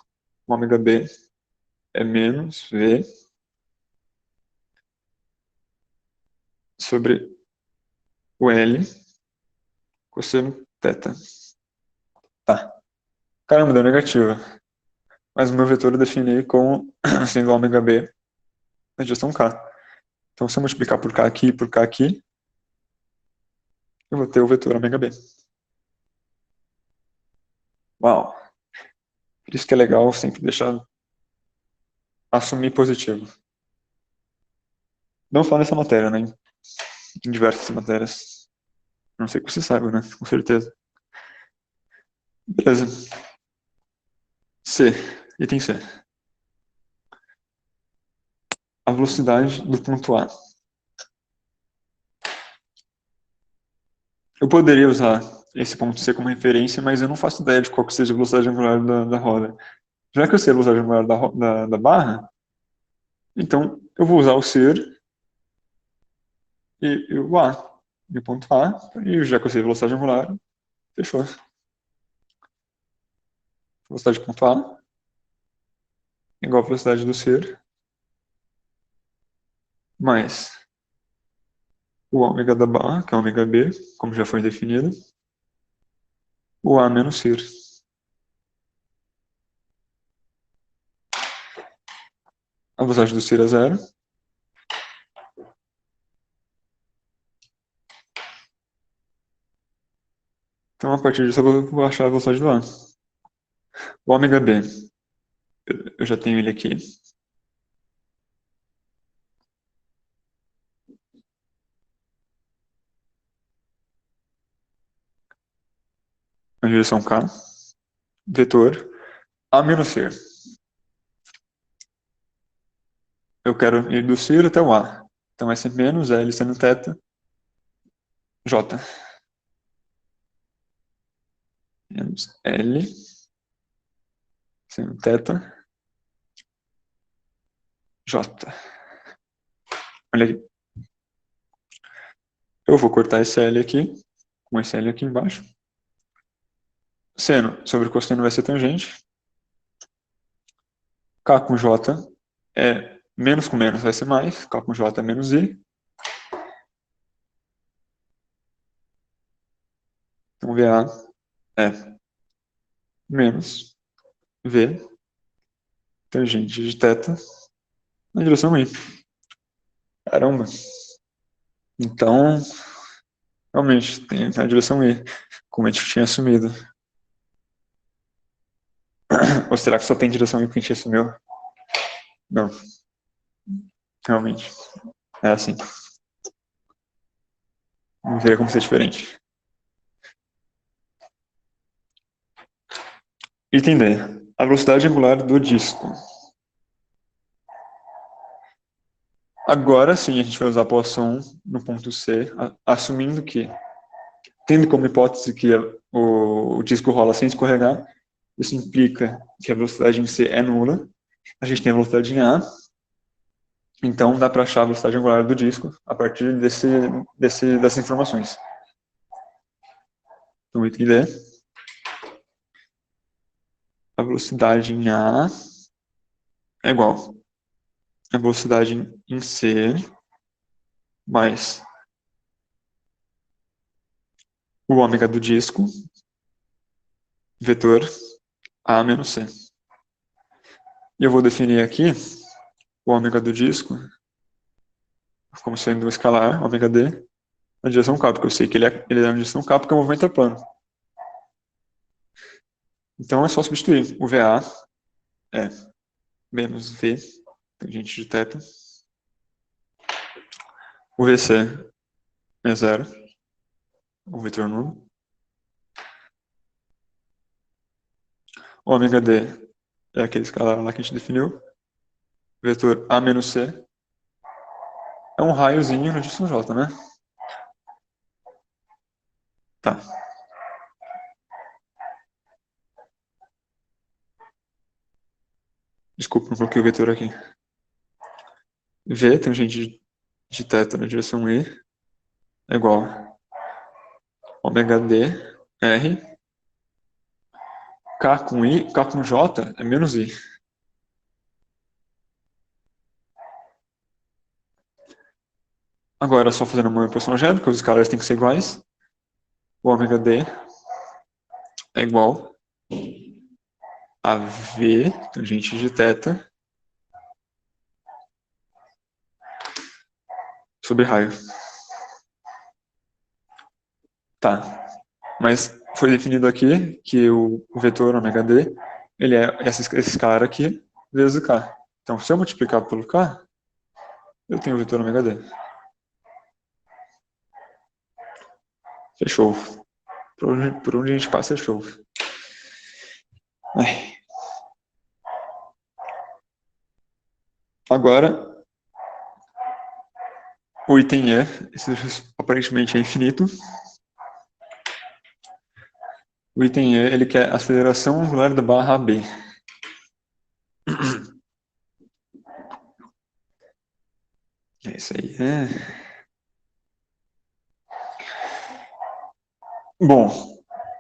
o ômega b é menos v sobre o L cosseno θ. Tá. Caramba, deu negativa. Mas o meu vetor eu defini como sendo ômega b na direção k. Então, se eu multiplicar por k aqui e por k aqui, eu vou ter o vetor ômega b. Uau! Por isso que é legal sempre assumir positivo. Não só nessa matéria, né? Em diversas matérias. Não sei que você saiba, né? Com certeza. Beleza. C. Item C. A velocidade do ponto A. Eu poderia usar esse ponto C como referência, mas eu não faço ideia de qual que seja a velocidade angular da roda. Já que eu sei a velocidade angular da barra, então eu vou usar o ser e o A. E o ponto A, e já que eu sei a velocidade angular, fechou. Velocidade do ponto A igual a velocidade do ser mais o ômega da barra, que é ômega B, como já foi definido, o A menos ser. A velocidade do ser é zero. Então, a partir disso, eu vou achar a velocidade do A. O ômega B, eu já tenho ele aqui. Na direção K. Vetor A menos ser. Eu quero ir do ser até o A. Então, vai ser menos L sendo θ, J. Menos L sendo θ, J. Olha aqui. Eu vou cortar esse L aqui, com esse L aqui embaixo. Seno sobre cosseno vai ser tangente. K com J é menos com menos vai ser mais. K com J é menos I. Então, VA é menos V, tangente de θ, na direção I. Caramba. Então, realmente, tem a direção I, como a gente tinha assumido. Ou será que só tem direção I que a gente assumiu? Não. Realmente. É assim. Não teria como ser diferente. Item D. A velocidade angular do disco. Agora sim a gente vai usar a poação no ponto C, assumindo que, tendo como hipótese que o disco rola sem escorregar, isso implica que a velocidade em C é nula. A gente tem a velocidade em A, então dá para achar a velocidade angular do disco a partir dessas informações. Então, item D. A velocidade em A é igual a velocidade em C mais o ômega do disco, vetor A menos C. E eu vou definir aqui o ômega do disco como sendo um escalar, ômega d, na direção K, porque eu sei que ele é na direção K porque o movimento é plano. Então é só substituir. O VA é menos V, tangente de θ. O VC é zero, o vetor nulo. O ômega d é aquele escalar lá que a gente definiu. Vetor A menos C é um raiozinho na direção J, né? Tá. Desculpa, não coloquei o vetor aqui. V, tangente de θ na direção E, é igual a ômega d, R, K com I, K com J é menos I. Agora, só fazendo uma equação algébrica, os escalares têm que ser iguais. O ômega d é igual a V, tangente de θ, sobre raio. Tá, mas foi definido aqui que o vetor ômega d, ele é esse cara aqui, vezes o k. Então, se eu multiplicar pelo k, eu tenho o vetor ômega d. Fechou. Por onde a gente passa, é show. Ai. Agora, o item E, esse aparentemente é infinito. O item E, ele quer aceleração angular da barra AB. É isso aí. Bom,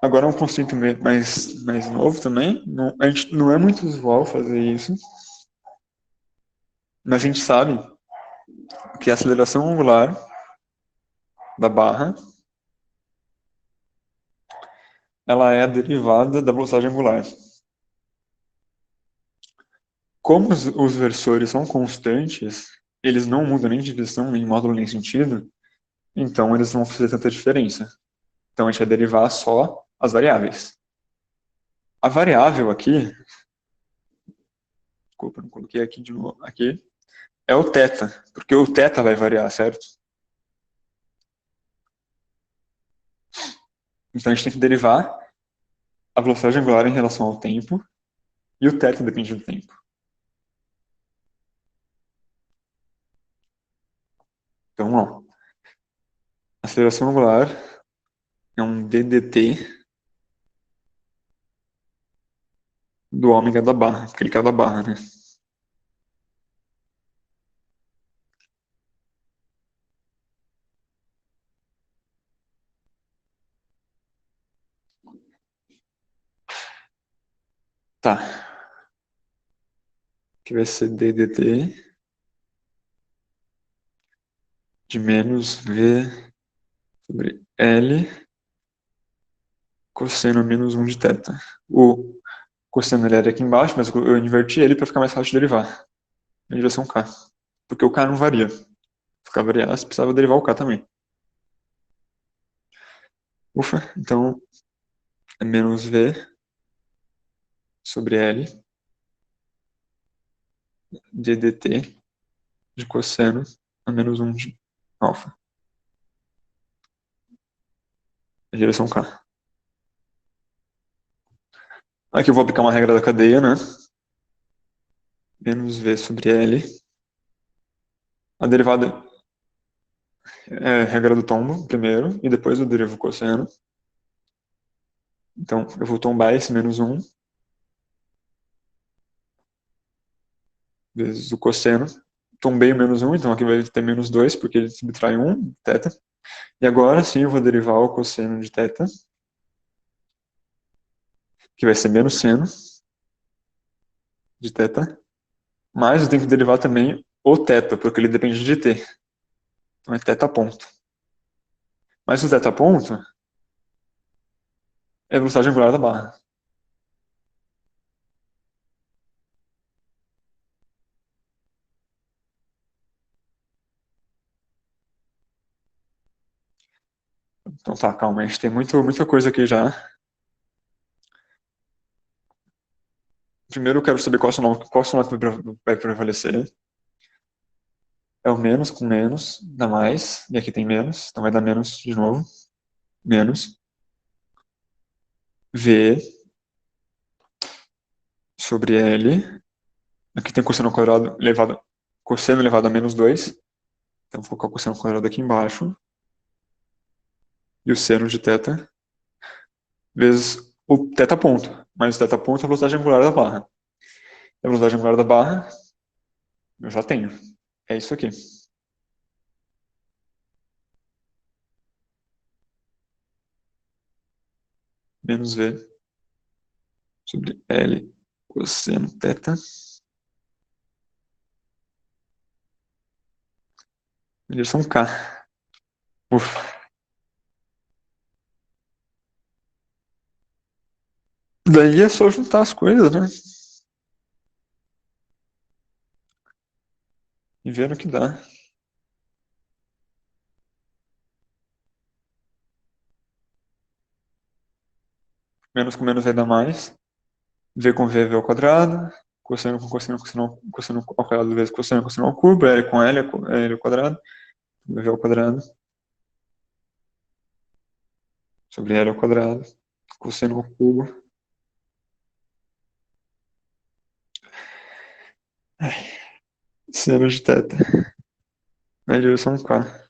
agora é um conceito mais novo também. Não, a gente não é muito usual fazer isso. Mas a gente sabe que a aceleração angular da barra, ela é a derivada da velocidade angular. Como os versores são constantes, eles não mudam nem divisão, nem módulo, nem sentido, então eles não vão fazer tanta diferença. Então a gente vai derivar só as variáveis. A variável aqui, desculpa, não coloquei aqui de novo, aqui, é o θ, porque o θ vai variar, certo? Então a gente tem que derivar a velocidade angular em relação ao tempo, e o θ depende do tempo. Então, ó, a aceleração angular é um ddt do ômega da barra, porque ele quer da barra, né? Tá. Que vai ser ddt de menos v sobre L cosseno menos 1 de θ. O cosseno ele era aqui embaixo, mas eu inverti ele para ficar mais fácil de derivar. Em direção K. Porque o K não varia. Se o K variasse, precisava derivar o K também. Ufa, então é menos V sobre L de dt de cosseno a menos 1 de alfa. Em direção K. Aqui eu vou aplicar uma regra da cadeia, né? Menos V sobre L. A derivada é a regra do tombo, primeiro, e depois eu derivo o cosseno. Então, eu vou tombar esse menos 1 vezes o cosseno. Tombei o menos 1, então aqui vai ter menos 2, porque ele subtrai 1, θ. E agora sim eu vou derivar o cosseno de θ, que vai ser menos seno de θ. Mas eu tenho que derivar também o θ, porque ele depende de t. Então é θ ponto. Mas o θ ponto é a velocidade angular da barra. Então tá, calma, a gente tem muita coisa aqui já. Primeiro eu quero saber qual sonoro que vai prevalecer. É o menos com menos, dá mais. E aqui tem menos, então vai dar menos de novo. Menos. V sobre L. Aqui tem cosseno elevado a menos 2. Então vou colocar o cosseno quadrado aqui embaixo. E o seno de θ vezes o θ ponto. Mas o θ ponto é a velocidade angular da barra. A velocidade angular da barra, eu já tenho. É isso aqui. Menos V sobre L cosseno θ. Em direção K. Ufa. Daí é só juntar as coisas, né? E ver o que dá. Menos com menos vai dar mais. V com V é V ao quadrado. Cosseno com cosseno, cosseno ao quadrado vezes cosseno, cosseno ao cubo. L com L é L ao quadrado. V ao quadrado. Sobre L ao quadrado. Cosseno ao cubo. Seno de θ. Na direção K.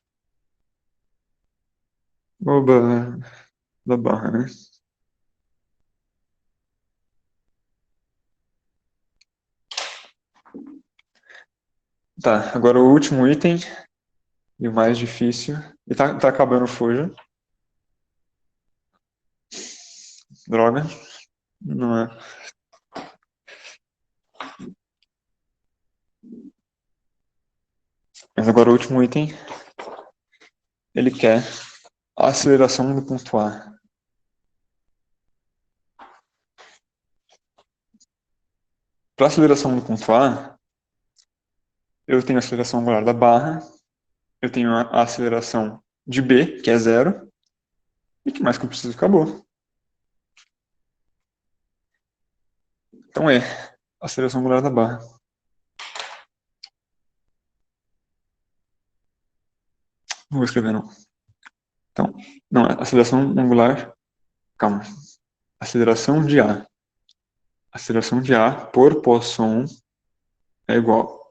Oba. Da barra, né? Tá, agora o último item. E o mais difícil. E tá acabando o Fuja. Droga. Não é. Mas agora o último item. Ele quer a aceleração do ponto A. Para a aceleração do ponto A, eu tenho a aceleração angular da barra, eu tenho a aceleração de B, que é zero, e o que mais que eu preciso? Acabou. Então é a aceleração angular da barra. Não vou escrever, não. Então, não, aceleração angular, calma. Aceleração de A. Aceleração de A por Poisson é igual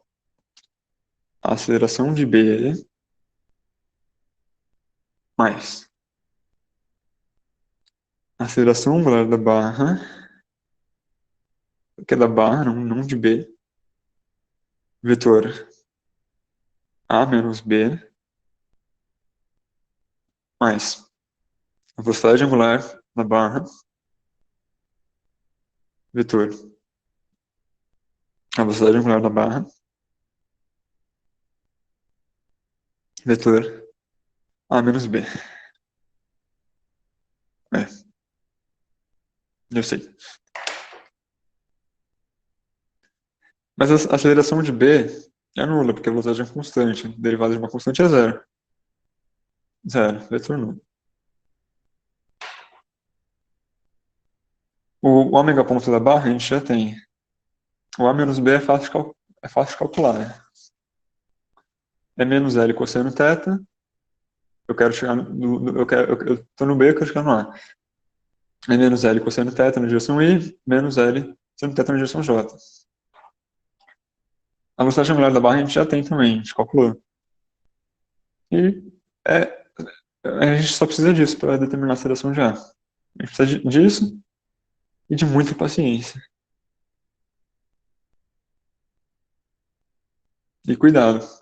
a aceleração de B mais a aceleração angular da barra, que é da barra, não de B, vetor A menos B, mais a velocidade angular da barra, vetor a velocidade angular da barra, vetor A menos B. É, eu sei. Mas a aceleração de B é nula, porque a velocidade é constante. Derivada de uma constante é zero. Zero, vetor nulo. O ômega ponto da barra a gente já tem. O A menos B é fácil de calcular, né? É menos L cosseno θ. Eu quero chegar eu tô no B, eu quero chegar no A. É menos L cosseno θ na direção I, menos L seno θ na direção J. A velocidade angular da barra a gente já tem também, a gente calculou. E é, a gente só precisa disso para determinar a aceleração de A. A gente precisa disso e de muita paciência. E cuidado.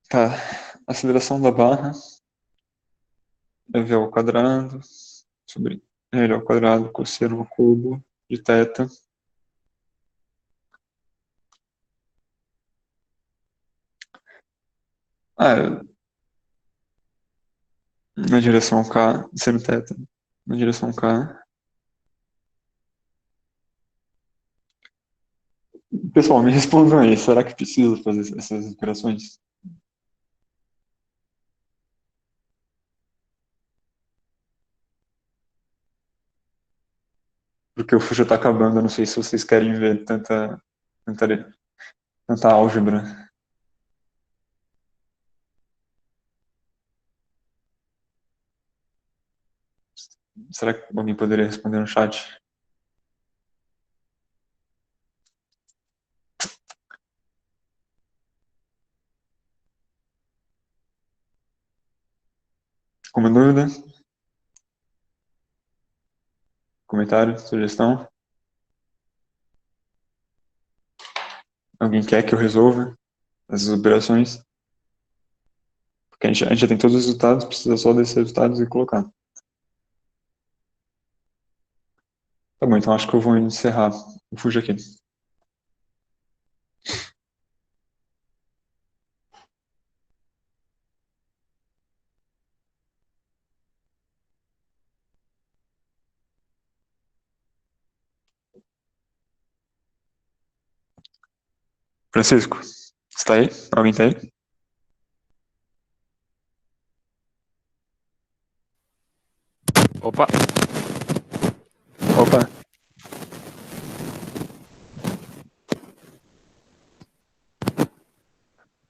Tá, aceleração da barra é V ao quadrado sobre L ao quadrado cosseno ao cubo de θ. Ah, na direção K, seno θ, na direção K. Pessoal, me respondam aí, será que precisa fazer essas operações? Porque o FU já está acabando, eu não sei se vocês querem ver tanta, tanta álgebra. Será que alguém poderia responder no chat? Alguma dúvida? Comentário, sugestão? Alguém quer que eu resolva essas operações? Porque a gente já tem todos os resultados, precisa só desses resultados e colocar. Tá bom, então acho que eu vou encerrar o Fuji aqui. Francisco, está aí? Alguém tá aí? Opa, Opa,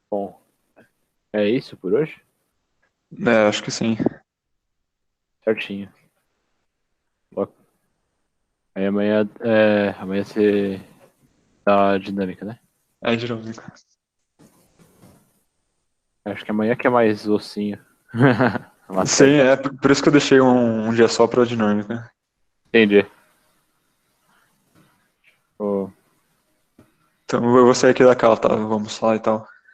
bom, é isso por hoje? acho que sim. Certinho. Ó, aí amanhã você dá a dinâmica, né? É, dinâmica. Acho que amanhã que é mais ossinho. Sim, Matéria. por isso que eu deixei um dia só para dinâmica. Entendi. Ô, Então eu vou sair aqui da cal, tá? Vamos lá e tal.